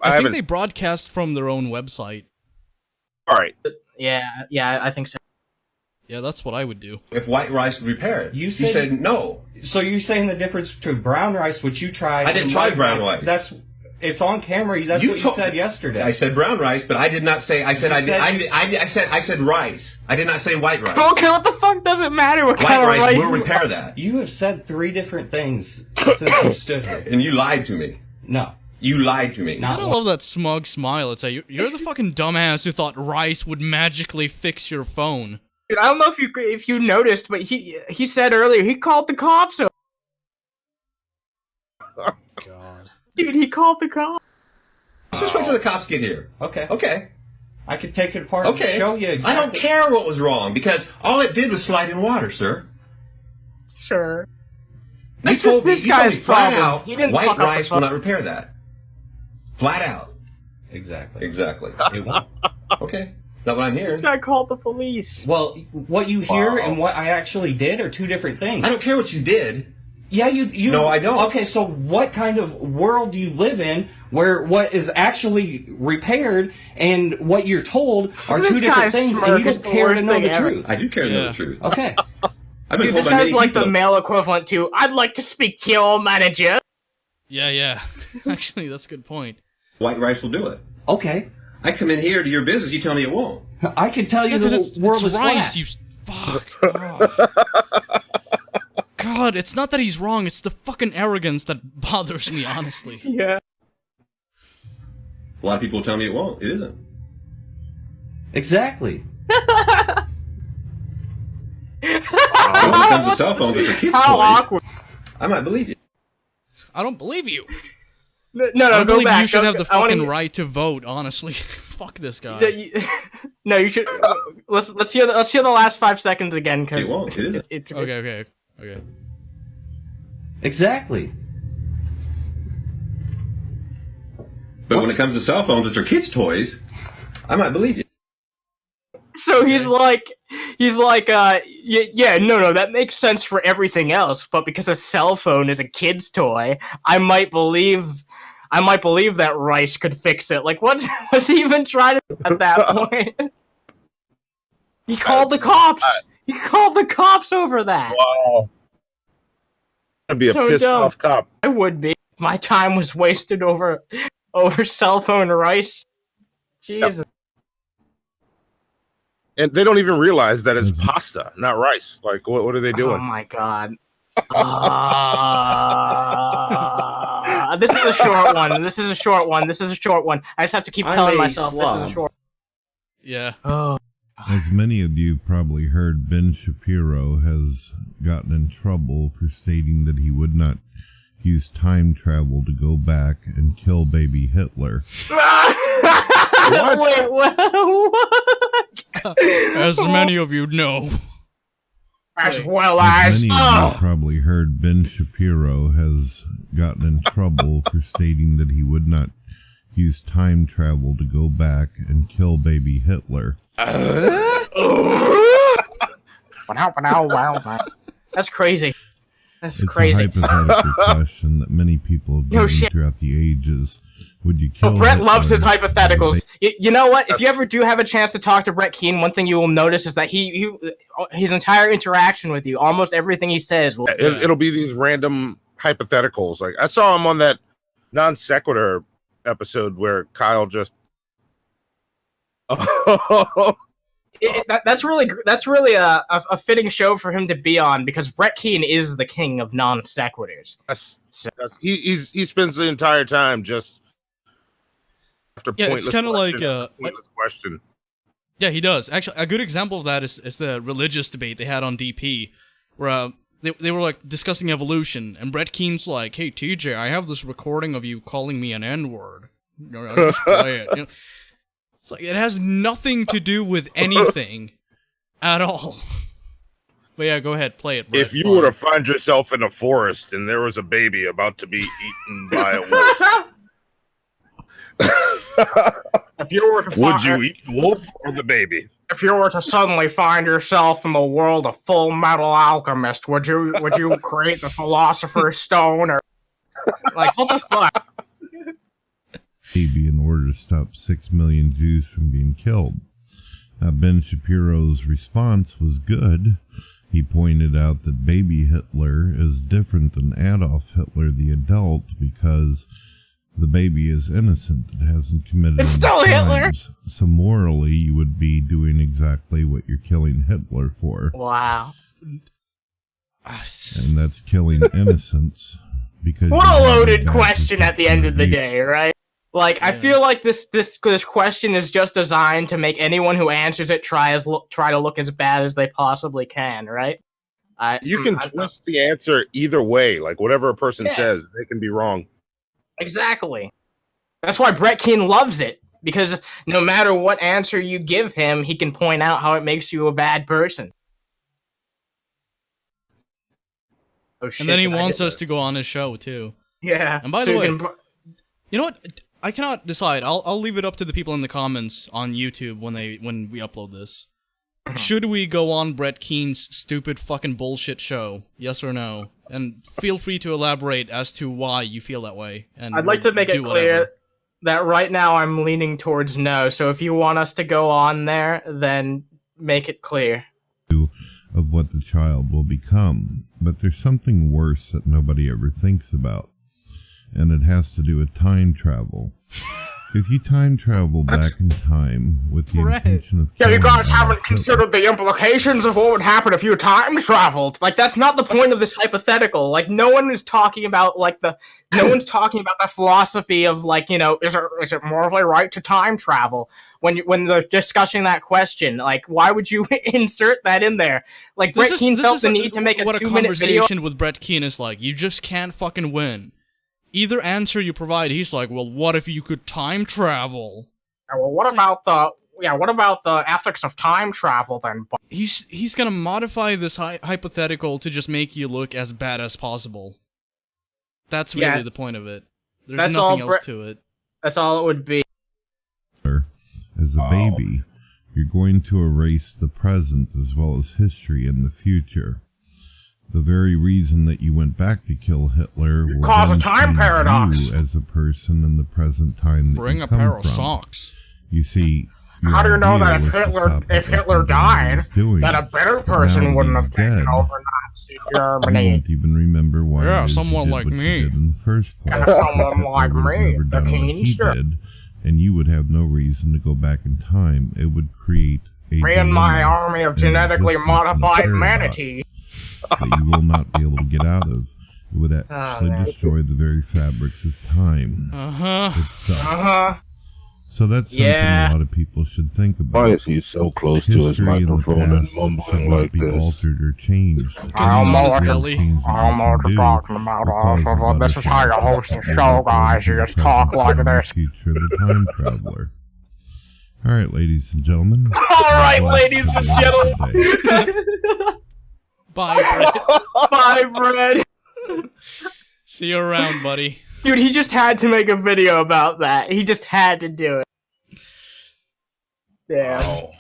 I think they broadcast from their own website. All right. Yeah, I think so. Yeah, that's what I would do. If white rice would repair it. You You said- said no. So you're saying the difference between brown rice, which you tried? I didn't and try white brown rice. It's on camera. That's what you said yesterday. I said brown rice, but I did not say. I said You I said rice. I did not say white rice. Okay, what the fuck does it matter what White kind of rice rice? will repair that. You have said 3 different things since you stood here. And you lied to me. No. You lied to me. I love that smug smile. It's like you're the fucking dumbass who thought rice would magically fix your phone. Dude, I don't know if you noticed, but he said earlier he called the cops. God. Dude, he called the cops. Let's just wait till the cops get here. Okay. Okay. I could take it apart Okay. and show you exactly. I don't care what was wrong because all it did was slide in water, sir. Sure. You told me, this guy's flat problem. out He didn't white fuck up rice the will not repair that. Flat out. Exactly. Exactly. It won't. Okay. That's not what I'm hearing. This guy called the police. Well, what you hear and what I actually did are two different things. I don't care what you did. Yeah, you. No, I don't. Okay, so what kind of world do you live in where what is actually repaired and what you're told are two different things, and you just care to know the truth? I do care to know the truth. Okay. Dude, this guy's like the male equivalent to, I'd like to speak to your manager. Yeah. Actually, that's a good point. White rice will do it. Okay. I come in here to your business, you tell me it won't. I can tell you the world is rice, flat. you fuck. God, it's not that he's wrong, it's the fucking arrogance that bothers me, honestly. Yeah. A lot of people tell me it won't. It isn't. Exactly. When it comes to cell phones, which are kids' How toys, awkward. I might believe you. I don't believe you. No, I don't go believe back. you should have the fucking wanna... right to vote, honestly. Fuck this guy. No, you should. Let's hear the last 5 seconds again, because it won't. It isn't. It's okay. Exactly. But when it comes to cell phones, which are kids' toys, I might believe you. So he's like, yeah, no, that makes sense for everything else, but because a cell phone is a kid's toy, I might believe that Rice could fix it. Like, what was he even trying to at that point? He called the cops. He called the cops over that. Wow. I'd be a pissed off cop. I would be. My time was wasted over cell phone Rice. Jesus. Yep. And they don't even realize that it's pasta, not rice. Like, what are they doing? Oh my god. This is a short one. This is a short one. I just have to keep telling myself this is a short. Yeah. Oh. As many of you probably heard, Ben Shapiro has gotten in trouble for stating that he would not use time travel to go back and kill baby Hitler. Wait, what? As many of you know. As well as... Many of you probably heard, Ben Shapiro has gotten in trouble for stating that he would not use time travel to go back and kill baby Hitler. That's crazy. That's it's crazy. It's a hypothetical question that many people have given throughout the ages. Would you kill Brett Hitler? loves his hypotheticals. You know what? If you ever do have a chance to talk to Brett Keane, one thing you will notice is that his entire interaction with you, almost everything he says, it'll be these random hypotheticals. Like I saw him on that non sequitur episode where Kyle just. That's really a fitting show for him to be on, because Brett Keane is the king of non sequiturs. He spends the entire time just. After it's kind of like pointless question. Yeah, he does. Actually, a good example of that is the religious debate they had on DP, where they were like discussing evolution, and Brett Keane's like, "Hey TJ, I have this recording of you calling me an N-word. I'll just play it." You know? It's like it has nothing to do with anything at all. But yeah, go ahead, play it, Brett. If you were to find yourself in a forest and there was a baby about to be eaten by a wolf. If you were to would you eat the wolf or the baby? If you were to suddenly find yourself in the world of Full Metal Alchemist, would you create the Philosopher's Stone, or like what the fuck? Baby, in order to stop 6 million Jews from being killed. Ben Shapiro's response was good. He pointed out that baby Hitler is different than Adolf Hitler, the adult, because the baby is innocent. It hasn't committed any still crimes. Hitler. So morally, you would be doing exactly what you're killing Hitler for. Wow. And that's killing innocence. Because what a loaded question at the end of the day, right? Like, yeah. I feel like this question is just designed to make anyone who answers it try to look as bad as they possibly can, right? You can twist the answer either way. Like, whatever a person says, they can be wrong. Exactly. That's why Brett Keane loves it. because no matter what answer you give him, he can point out how it makes you a bad person. Oh shit! And then he wants us to go on his show too. Yeah. And by the way, you know what? I cannot decide. I'll leave it up to the people in the comments on YouTube when we upload this. Should we go on Brett Keen's stupid fucking bullshit show? Yes or no? And feel free to elaborate as to why you feel that way. And I'd like to make it clear that right now I'm leaning towards no. So if you want us to go on there, then make it clear. Of what the child will become, but there's something worse that nobody ever thinks about, and it has to do with time travel. If you time travel back in time with the intention of you guys haven't considered the implications of what would happen if you time traveled. Like, that's not the point of this hypothetical. Like, no one is talking about no one's talking about the philosophy of is it morally right to time travel when they're discussing that question. Like, why would you insert that in there? Like, Brett Keen felt the need to make a 2-minute video. What a conversation with Brett Keen is like. You just can't fucking win. Either answer you provide, he's like, well, what if you could time travel? Well, what about the ethics of time travel then? He's gonna modify this hypothetical to just make you look as bad as possible. That's really the point of it. There's nothing else to it. That's all it would be. As a baby, you're going to erase the present as well as history in the future. The very reason that you went back to kill Hitler will cause a time paradox you as a person in the present time that Bring you a come pair of from. socks. You see, how do you know that if Hitler died, that a better person wouldn't have taken over Nazi Germany? You won't even remember why. Yeah, someone like me. In the first place. Yeah, someone like me, the Keenster. And you would have no reason to go back in time. It would create a me and my army of genetically modified manatees that you will not be able to get out of. It would actually destroy the very fabrics of time itself. So that's something a lot of people should think about. Why is he so close to his microphone and mumbling like this? Altered or changed. I don't know what you're talking about. This is how you host a show, guys. You just talk like this. Future the time traveler. All right, ladies and gentlemen. All right, ladies and gentlemen. Bye, Brett. Bye, Brett. See you around, buddy. Dude, he just had to make a video about that. He just had to do it. Damn. Oh.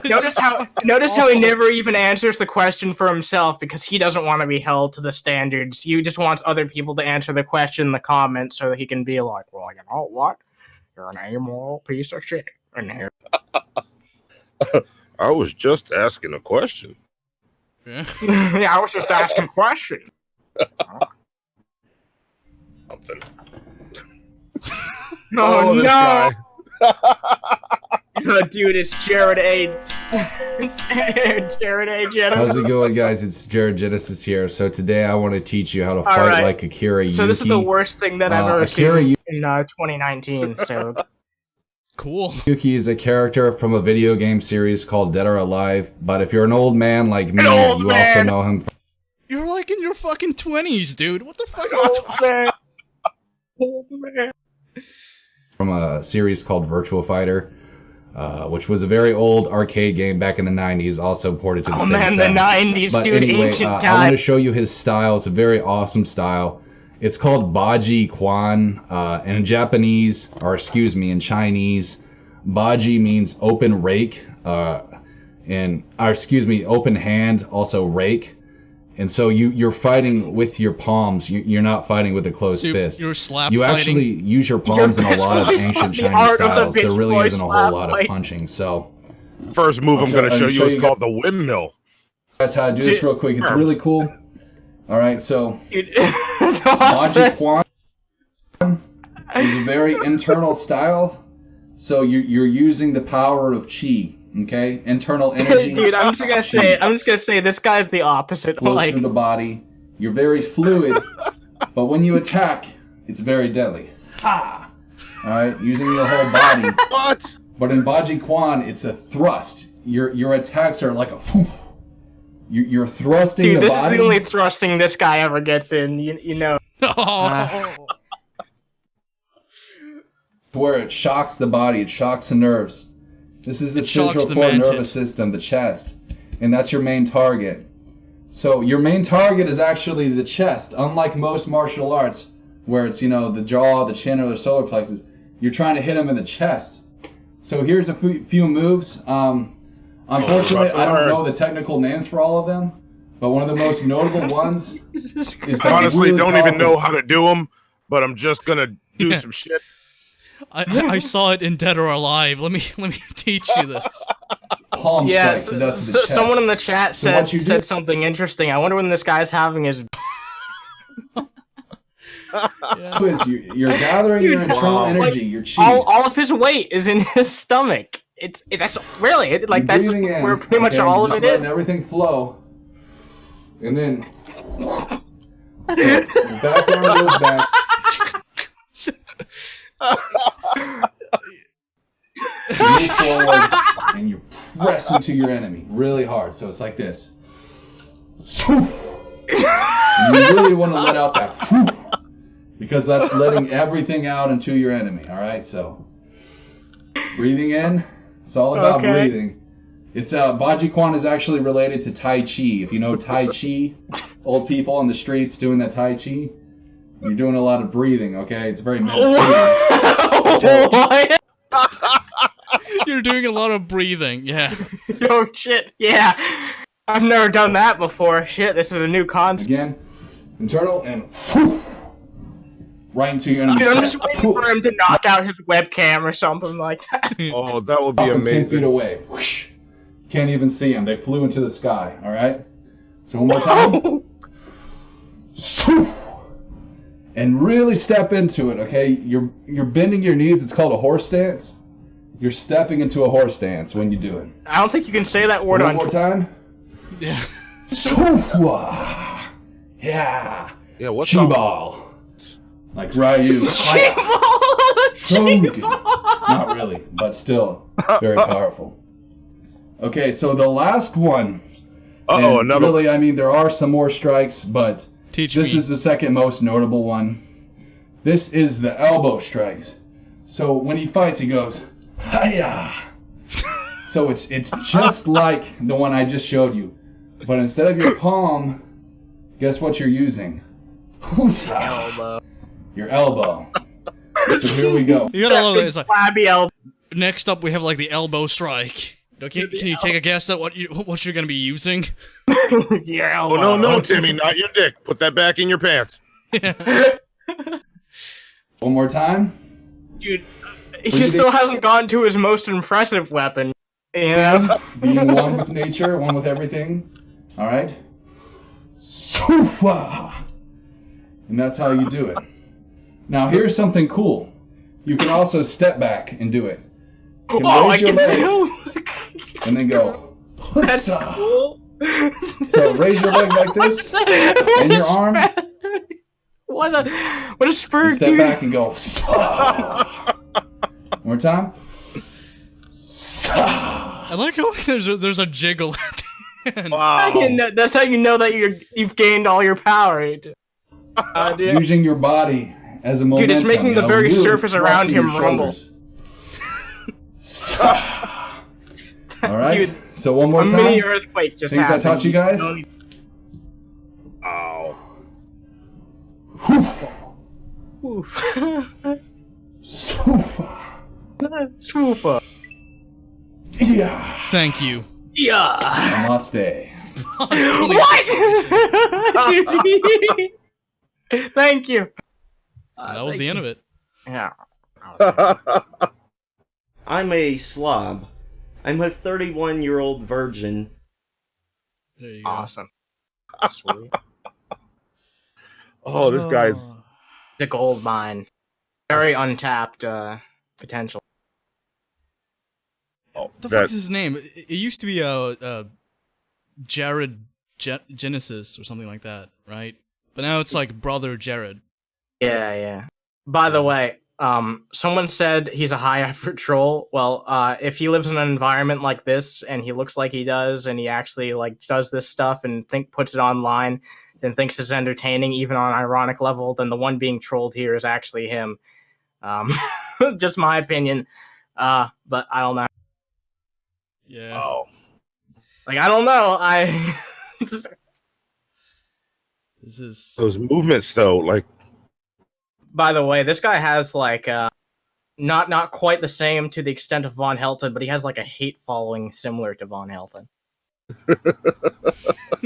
Notice how he never even answers the question for himself because he doesn't want to be held to the standards. He just wants other people to answer the question in the comments so that he can be like, well, you know what? You're an amoral piece of shit in here. I was just asking a question. Yeah, I was just asking questions. Something. Oh, no! Oh, dude, it's Jared A. Jared A. Genesis. How's it going, guys? It's Jared Genesis here. So today I want to teach you how to fight like Akira Yuki. So this is the worst thing that I've ever seen in 2019. So cool. Yuki is a character from a video game series called Dead or Alive. But if you're an old man like me, you also know him. You're like in your fucking 20s, dude. What the fuck are you talking? Old man. From a series called Virtua Fighter, which was a very old arcade game back in the 90s, also ported to the Sega man, Saturn. the 90s, but dude, anyway, ancient time. I want to show you his style. It's a very awesome style. It's called Baji Quan. In Japanese, or excuse me, in Chinese, Baji means open rake, open hand, also rake. And so you're fighting with your palms. You're not fighting with a closed fist. You're slap You fighting. actually use your palms in a lot of ancient Chinese styles. There really isn't a whole lot of punching. So, first move I'm going to show you is called the windmill. Guys, how to do this real quick. It's really cool. All right, so Baji Quan is a very internal style. So you're using the power of chi. Okay, internal energy. Dude, I'm just gonna say, this guy's the opposite. Flows through the body. You're very fluid, but when you attack, it's very deadly. Ha! All right, using your whole body. What? But in Baji Quan, it's a thrust. Your attacks are like a. You're thrusting Dude, the this body. is the only thrusting this guy ever gets in. You know. where it shocks the body, it shocks the nerves. This is the central core nervous system, the chest, and that's your main target. So your main target is actually the chest. Unlike most martial arts, where it's, the jaw, the chin, or the solar plexus, you're trying to hit them in the chest. So here's a few moves. Unfortunately, I don't know the technical names for all of them, but one of the most notable ones is honestly really don't powerful. even know how to do them, but I'm just gonna do some shit. I saw it in Dead or Alive. Let me teach you this. Palm Yeah, strike, that's to the chest. someone in the chat So what you said something interesting. I wonder when this guy's having his. You're gathering your internal energy, your chi. All of his weight is in his stomach. That's really like that's where pretty much all of it is. Everything flow, and then so the back arm goes back. You move forward and you press into your enemy really hard. So it's like this. And you really want to let out that, because that's letting everything out into your enemy. All right, so breathing in. It's all about breathing. It's Baji Quan is actually related to Tai Chi. If you know Tai Chi, old people on the streets doing that Tai Chi, you're doing a lot of breathing. Okay, it's very meditative. What? You're doing a lot of breathing. Yeah. Oh shit! Yeah, I've never done that before. Shit, this is a new concept. Again, internal and right into your enemy. Dude, I'm just waiting for him to knock out his webcam or something like that. Oh, that would be amazing. 10 feet away. Can't even see him. They flew into the sky. All right. So one more time. And really step into it. Okay. You're bending your knees. It's called a horse stance. You're stepping into a horse stance when you do it. I don't think you can say that word so on. One more time. Yeah. Yeah. Yeah. What's Chi ball? Like Ryu. Not really, but still very powerful. Okay, so the last one. Another. Really, I mean, there are some more strikes, but this is the second most notable one. This is the elbow strikes. So when he fights, he goes, hiya. So it's just like the one I just showed you, but instead of your palm, guess what you're using? Elbow. Your elbow. So here we go. You gotta love it. It's like flabby elbow. Next up, we have like the elbow strike. Can you take a guess at what you're gonna be using? Your elbow. Oh no, Timmy, not your dick. Put that back in your pants. One more time. Dude, he still hasn't gotten to his most impressive weapon. You know? Being one with nature, one with everything. All right. And that's how you do it. Now here's something cool. You can also step back and do it. You can raise your leg and then go. That's cool. So raise your leg like this and your arm. What a spur, and step dude. back and go. One more time. I like how there's a jiggle at the end. Wow. That's how you know that you've gained all your power. Using your body as a momentum. Dude, it's making the very really surface around him rumble. All right. Dude, so one more time. A mini earthquake just Things happened. I taught you guys. Ow. Super. Yeah. Thank you. Yeah. Namaste. What? Thank you. That was the end of it. Yeah. I'm a slob. I'm a 31-year-old virgin. There you go. Awesome. Sweet. Oh, this guy's the gold mine. Very untapped potential. Oh, the fuck's his name? It used to be Jared Genesis or something like that, right? But now it's like Brother Jared. Yeah. By the way, someone said he's a high effort troll. Well, if he lives in an environment like this and he looks like he does and he actually like does this stuff and puts it online and thinks it's entertaining even on an ironic level, then the one being trolled here is actually him. just my opinion. But I don't know. Yeah. Oh. Like, I don't know. This is those movements, though. Like, by the way, this guy has like not quite the same to the extent of Von Helton, but he has like a hate following similar to Von Helton.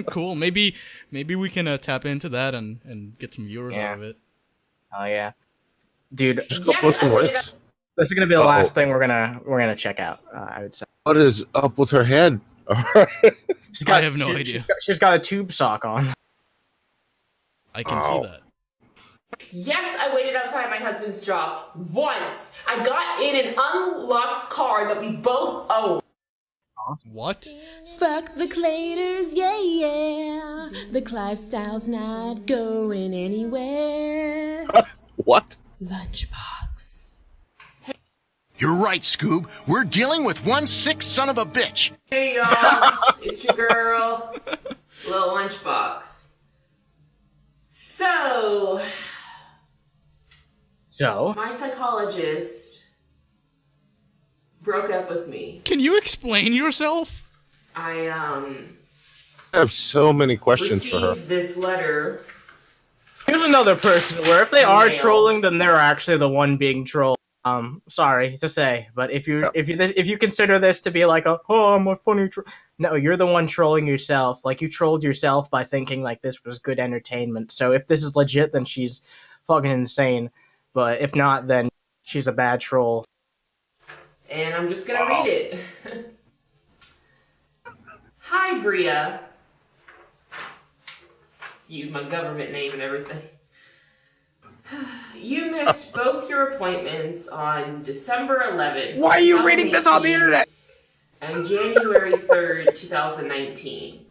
cool. Maybe we can tap into that and get some viewers out of it. Oh yeah, dude. Yes, this is gonna be the last thing we're gonna check out. I would say. What is up with her head? I have no idea. She's got a tube sock on. I can see that. Yes, I waited outside my husband's job once. I got in an unlocked car that we both owned. What? Fuck the Claters, yeah, yeah. The Clive Style's not going anywhere. What? Lunchbox. You're right, Scoob. We're dealing with one sick son of a bitch. Hey, y'all. It's your girl, Little Lunchbox. So, my psychologist broke up with me. Can you explain yourself? I have so many questions for her. received this letter. Here's another person where if they are trolling, then they're actually the one being trolled. Sorry to say, but if you consider this to be like I'm a funny no, you're the one trolling yourself. Like, you trolled yourself by thinking like this was good entertainment. So if this is legit, then she's fucking insane. But if not, then she's a bad troll. And I'm just gonna read it. Hi, Bria. Use my government name and everything. You missed both your appointments on December 11th. Why are you reading this on the internet? And January 3rd, 2019.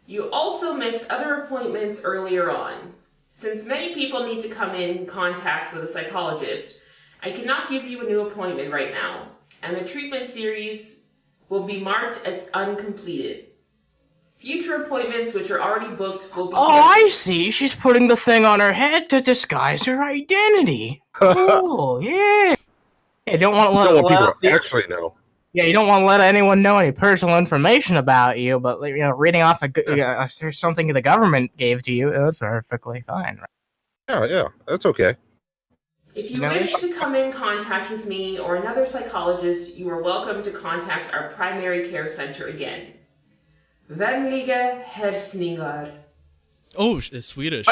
You also missed other appointments earlier on. Since many people need to come in contact with a psychologist, I cannot give you a new appointment right now, and the treatment series will be marked as uncompleted. Future appointments which are already booked will be I see. She's putting the thing on her head to disguise her identity. Cool, yeah. You don't want to let people actually know. Yeah, you don't want to let anyone know any personal information about you, but reading off there's something the government gave to you, that's perfectly fine. Right? Yeah, that's okay. If you wish to come in contact with me or another psychologist, you are welcome to contact our primary care center again. Vänliga hälsningar. Oh, it's Swedish.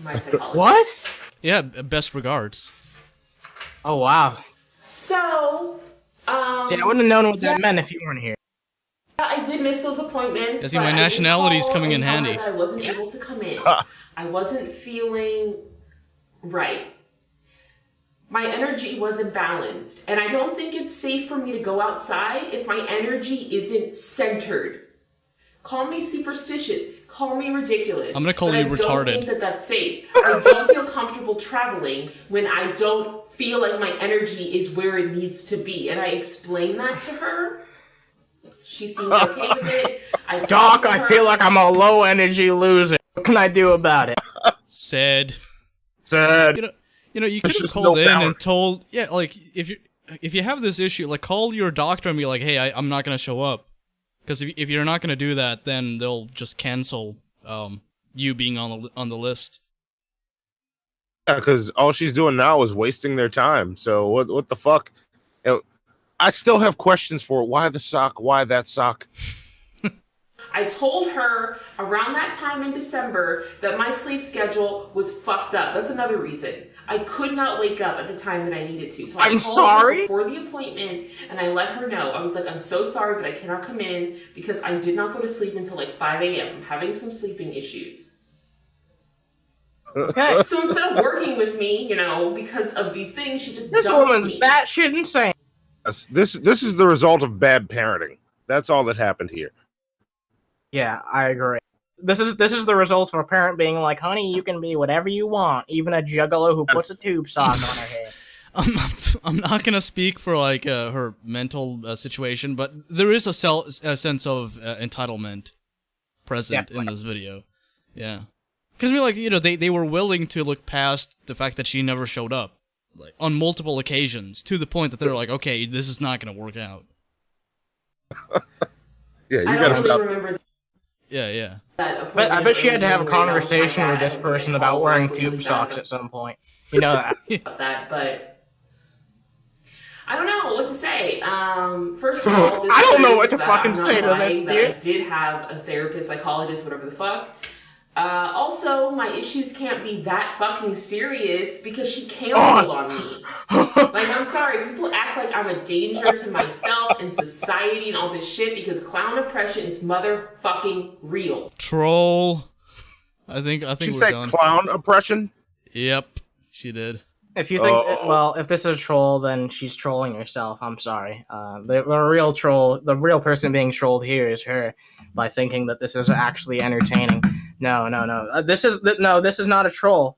My psychologist. What? Yeah, best regards. Oh, wow. So, See, I wouldn't have known what that meant if you weren't here. I did miss those appointments. Yeah, see, my nationality's coming in handy. I wasn't able to come in. I wasn't feeling right. My energy wasn't balanced, and I don't think it's safe for me to go outside if my energy isn't centered. Call me superstitious. Call me ridiculous. I'm gonna call you retarded. I don't think that that's safe. I don't feel comfortable traveling when I don't feel like my energy is where it needs to be. And I explained that to her. She seemed okay with it. Doc, I feel like I'm a low energy loser. What can I do about it? Said. You know, you could have just called no in power. and told, yeah, like if you have this issue, like call your doctor and be like, hey, I'm not gonna show up. Because if you're not gonna do that, then they'll just cancel you being on the list. Yeah, because all she's doing now is wasting their time. So what the fuck? I still have questions for it. Why the sock? Why that sock? I told her around that time in December that my sleep schedule was fucked up. That's another reason. I could not wake up at the time that I needed to. So I I'm called sorry? her before the appointment and I let her know. I was like, I'm so sorry, but I cannot come in because I did not go to sleep until like 5 a.m. I'm having some sleeping issues. Okay. So instead of working with me, because of these things, she just This dumps woman's me. batshit insane. This is the result of bad parenting. That's all that happened here. Yeah, I agree. This is the result of a parent being like, honey, you can be whatever you want, even a juggalo who puts a tube sock on her head. I'm not gonna speak for like her mental situation, but there is a sense of entitlement present in this video. Yeah, because I mean, like they were willing to look past the fact that she never showed up. like on multiple occasions, to the point that they're like, okay, this is not gonna work out. Yeah, you I gotta don't stop. really remember Yeah. But I bet she had to have a conversation with this person about wearing tube socks at some point. You know that. about that, but I don't know what to say. First of all, this I don't know what to that fucking I'm not say to lying this, that I dude. did have a therapist, psychologist, whatever the fuck. Also, my issues can't be that fucking serious because she canceled on me. Like, I'm sorry, people act like I'm a danger to myself and society and all this shit because clown oppression is motherfucking real. Troll. I think She we're said done. clown oppression? Yep, she did. If you think, well, if this is a troll, then she's trolling herself. I'm sorry. The real troll, the real person being trolled here is her by thinking that this is actually entertaining. No. This is not a troll.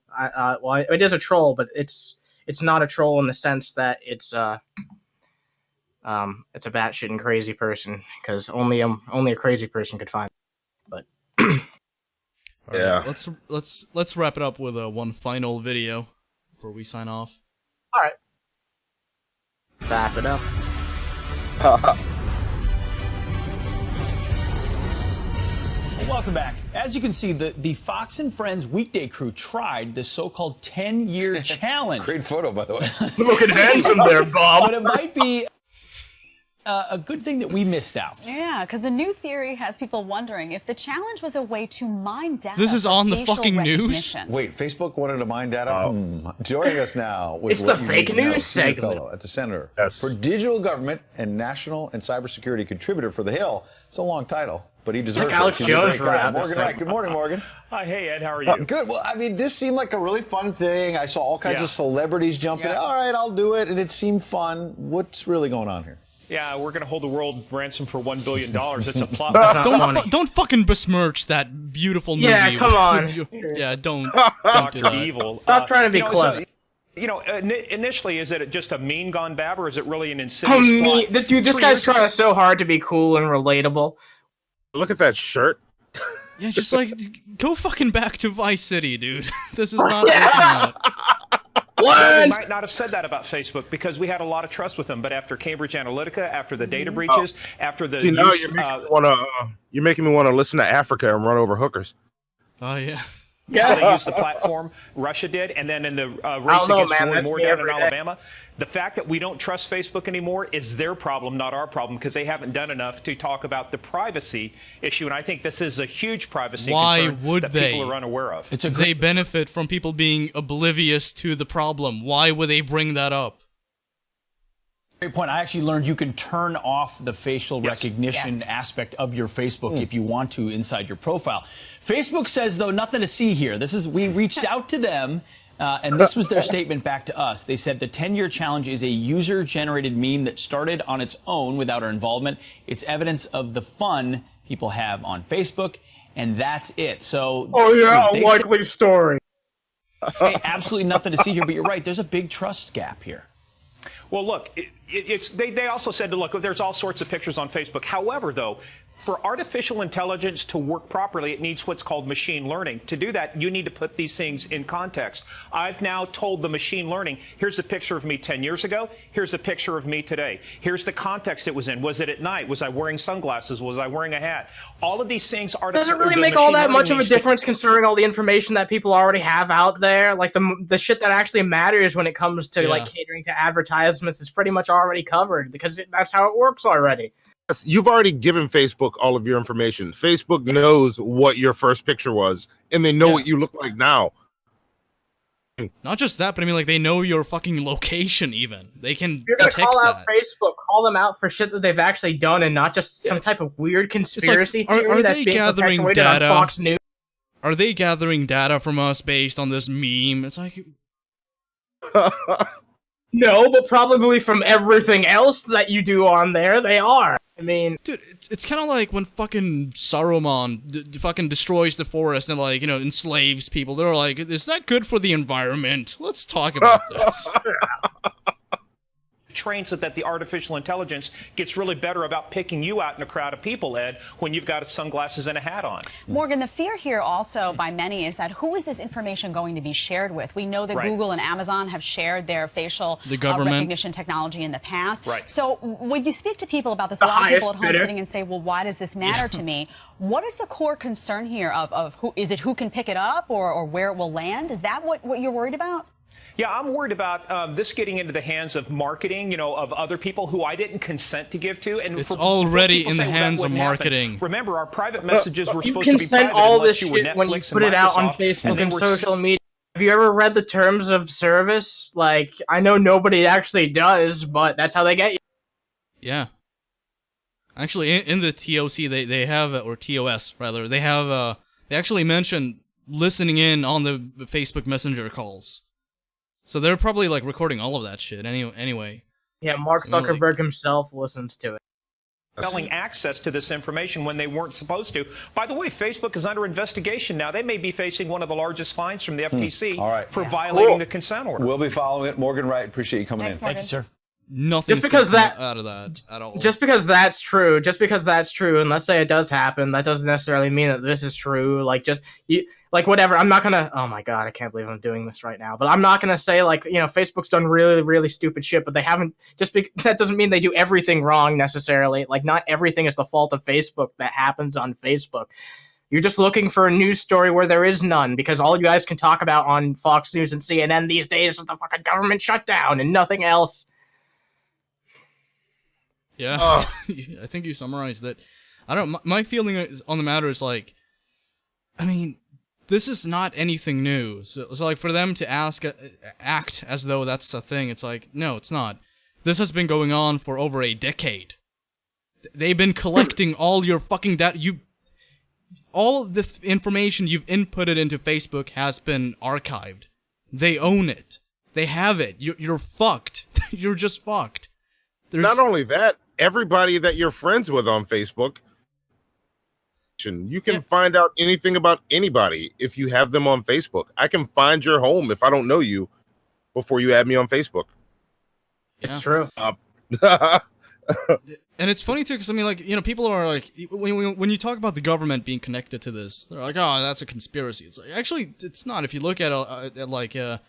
Well, it is a troll, but it's not a troll in the sense that it's a batshit and crazy person because only a crazy person could find. But Yeah. Let's wrap it up with one final video before we sign off. All right. Wrap it up. Welcome back. As you can see, the Fox and Friends weekday crew tried the so-called 10-year challenge. Great photo, by the way. Looking handsome there, Bob. But it might be a good thing that we missed out. Yeah, because the new theory has people wondering if the challenge was a way to mine data. This is for on the facial fucking news? recognition. Wait, Facebook wanted to mine data? Joining us now with It's what the you fake need to know, news senior segment. fellow at the Center for Digital Government and National and Cybersecurity Contributor for The Hill. It's a long title, but he deserves Like Alex it. He's a Jones great guy. wrote this Morgan Wright. segment. Good morning, Morgan. Hi, hey Ed, how are you? Good. Well, I mean, this seemed like a really fun thing. I saw all kinds of celebrities jumping. Yeah. All right, I'll do it, and it seemed fun. What's really going on here? Yeah, we're going to hold the world ransom for $1 billion. It's a plot. Don't fucking besmirch that beautiful movie. Yeah, come on. Yeah, don't do Dr. that. Evil. Stop trying to be you know, clever. Initially, is it just a mean gone bad, or is it really an insidious plot? Dude, this guy's trying so hard to be cool and relatable. Look at that shirt. Yeah, just like, go fucking back to Vice City, dude. This is not working out. Well, we might not have said that about Facebook because we had a lot of trust with them, but after Cambridge Analytica, after the data breaches, after the See, now you're making me want to listen to Africa and run over hookers. Oh, yeah. how they used the platform, Russia did, and then in the race against Roy Moore down in Alabama, the fact that we don't trust Facebook anymore is their problem, not our problem, because they haven't done enough to talk about the privacy issue, and I think this is a huge privacy concern that people are unaware of. They benefit from people being oblivious to the problem. Why would they bring that up? Great point. I actually learned you can turn off the facial recognition aspect of your Facebook if you want to inside your profile. Facebook says, though, nothing to see here. We reached out to them, and this was their statement back to us. They said the 10-year challenge is a user-generated meme that started on its own without our involvement. It's evidence of the fun people have on Facebook, and that's it. So, likely story. Hey, absolutely nothing to see here, but you're right. There's a big trust gap here. Well, look, they also said, look, there's all sorts of pictures on Facebook. However, though, for artificial intelligence to work properly, it needs what's called machine learning. To do that, you need to put these things in context. I've now told the machine learning, here's a picture of me 10 years ago. Here's a picture of me today. Here's the context it was in. Was it at night? Was I wearing sunglasses? Was I wearing a hat? All of these things are... Does it really make all that much of a difference considering all the information that people already have out there? Like the shit that actually matters when it comes to like catering to advertisements is pretty much already covered because that's how it works already. You've already given Facebook all of your information. Facebook knows what your first picture was, and they know what you look like now. Not just that, but I mean, like, they know your fucking location, even. They can You're gonna detect call out that. Facebook, call them out for shit that they've actually done and not just some type of weird conspiracy It's like, theory are that's they being gathering perpetuated on data? Fox News. Are they gathering data from us based on this meme? It's like... No, but probably from everything else that you do on there, they are. I mean... Dude, it's kind of like when fucking Saruman fucking destroys the forest and, like, you know, enslaves people. They're like, is that good for the environment? Let's talk about this. trains it that the artificial intelligence gets really better about picking you out in a crowd of people, Ed, when you've got sunglasses and a hat on. Morgan, the fear here also by many is that who is this information going to be shared with? We know that Right. Google and Amazon have shared their facial The government. recognition technology in the past. Right. So when you speak to people about this, The a lot of people highest at home bidder. sitting and say, well, why does this matter to me? What is the core concern here of who is it who can pick it up or where it will land? Is that what you're worried about? Yeah, I'm worried about this getting into the hands of marketing, of other people who I didn't consent to give to. And It's for already people in the saying, well, that hands of wouldn't happen. marketing. Remember, our private messages were You supposed to be consent private all unless this you were shit when you Netflix put and it out on Microsoft, Facebook then and we're social media. Have you ever read the terms of service? Like, I know nobody actually does, but that's how they get you. Yeah. Actually, in the TOC, they have, or TOS rather, they have, they actually mention listening in on the Facebook Messenger calls. So they're probably like recording all of that shit anyway. Yeah, Mark So, like- Zuckerberg himself listens to it. selling access to this information when they weren't supposed to. By the way, Facebook is under investigation now. They may be facing one of the largest fines from the FTC All right. for violating the consent order. We'll be following it. Morgan Wright, appreciate you coming in. Thank you, sir. Nothing's Just because gonna that- come out of that at all. Just because that's true, and let's say it does happen, that doesn't necessarily mean that this is true. Whatever. I'm not gonna. Oh my god, I can't believe I'm doing this right now. But I'm not gonna say Facebook's done really, really stupid shit, but they haven't. That doesn't mean they do everything wrong necessarily. Like, not everything is the fault of Facebook that happens on Facebook. You're just looking for a news story where there is none, because all you guys can talk about on Fox News and CNN these days is the fucking government shutdown and nothing else. Yeah, I think you summarized it. I don't. My feeling on the matter is like, I mean, this is not anything new. So like for them to act as though that's a thing, it's like, no, it's not. This has been going on for over a decade. They've been collecting all your fucking data. All of the information you've inputted into Facebook has been archived. They own it. They have it. You're fucked. You're just fucked. Not only that, everybody that you're friends with on Facebook, you can find out anything about anybody if you have them on Facebook. I can find your home if I don't know you before you add me on Facebook. It's true. And it's funny too, because I mean, like, people are like, when you talk about the government being connected to this, they're like, oh, that's a conspiracy. It's like, actually, it's not. If you look at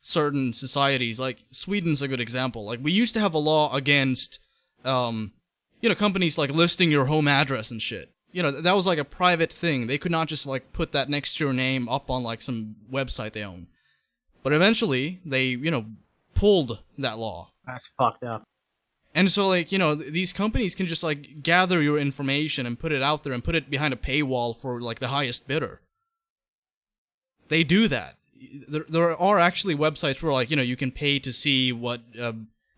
certain societies, like Sweden's a good example. Like, we used to have a law against, companies like listing your home address and shit. That was like a private thing. They could not just like put that next to your name up on like some website they own. But eventually, they, pulled that law. That's fucked up. And so, like, these companies can just, like, gather your information and put it out there and put it behind a paywall for, like, the highest bidder. They do that. There are actually websites where, like, you can pay to see what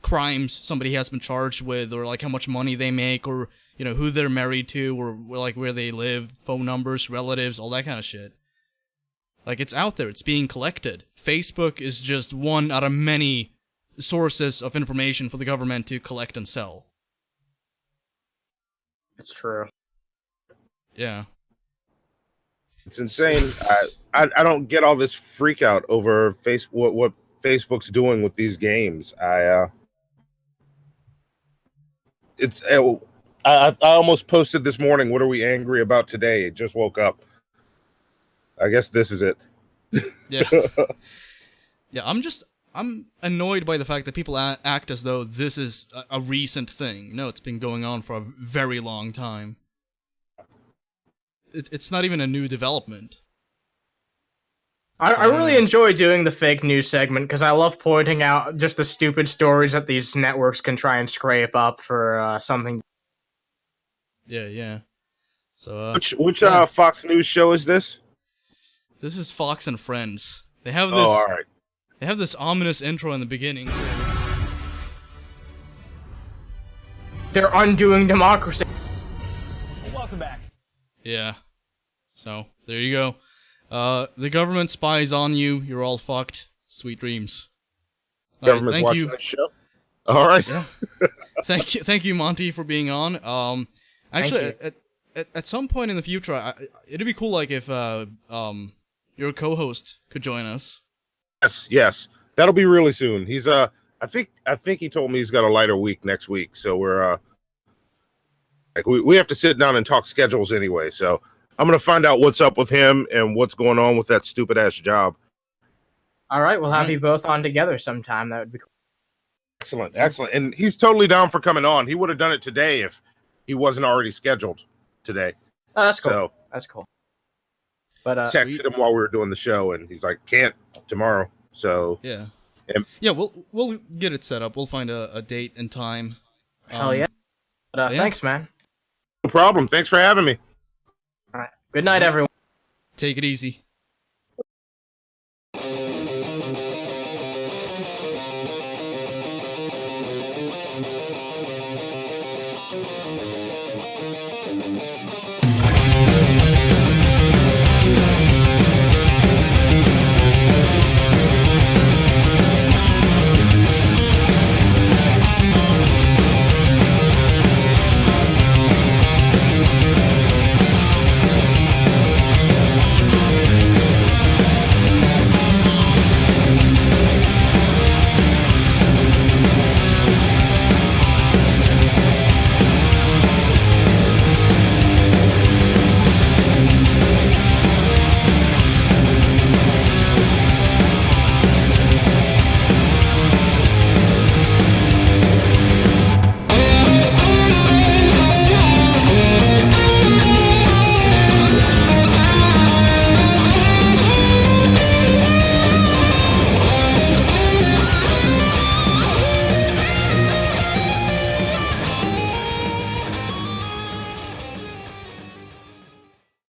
crimes somebody has been charged with, or, like, how much money they make, or, who they're married to, or, like, where they live, phone numbers, relatives, all that kind of shit. Like, it's out there. It's being collected. Facebook is just one out of many sources of information for the government to collect and sell. It's true. Yeah. It's insane. I don't get all this freak out over what Facebook's doing with these games. I almost posted this morning, what are we angry about today? Just woke up. I guess this is it. Yeah. Yeah, I'm annoyed by the fact that people act as though this is a recent thing. No, it's been going on for a very long time. It's not even a new development. I really enjoy doing the fake news segment because I love pointing out just the stupid stories that these networks can try and scrape up for something. Yeah. So which Fox News show is this? This is Fox and Friends. They have this. Oh, all right. They have this ominous intro in the beginning. They're undoing democracy. Welcome back. Yeah. So, there you go. The government spies on you. You're all fucked. Sweet dreams. Government's thank watching you. this show? All right. Yeah. Thank you, Monty, for being on. Actually, at some point in the future, it'd be cool, like, if your co-host could join us. Yes. That'll be really soon. He's I think he told me he's got a lighter week next week, so we're like we have to sit down and talk schedules anyway. So I'm gonna find out what's up with him and what's going on with that stupid ass job. All right, we'll have you both on together sometime. That would be cool. Excellent, excellent. And he's totally down for coming on. He would have done it today if he wasn't already scheduled today. Oh, that's cool. So, that's cool. But texted him while we were doing the show, and he's like, "Can't tomorrow." So yeah, we'll get it set up. We'll find a date and time. Hell yeah. But, thanks, man. No problem. Thanks for having me. All right. Good night, everyone. Take it easy.